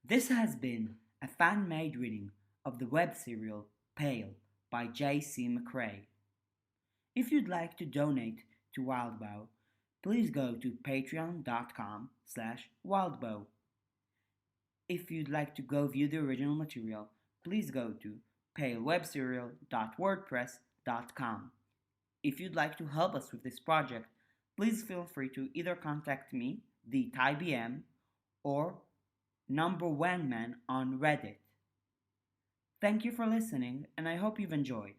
This has been a fan-made reading of the web serial Pale by J.C. McCrae. If you'd like to donate to Wildbow, please go to patreon.com/wildbow. If you'd like to go view the original material, please go to palewebserial.wordpress.com. If you'd like to help us with this project, please feel free to either contact me, TheItayBM, or Number One Man on Reddit. Thank you for listening, and I hope you've enjoyed.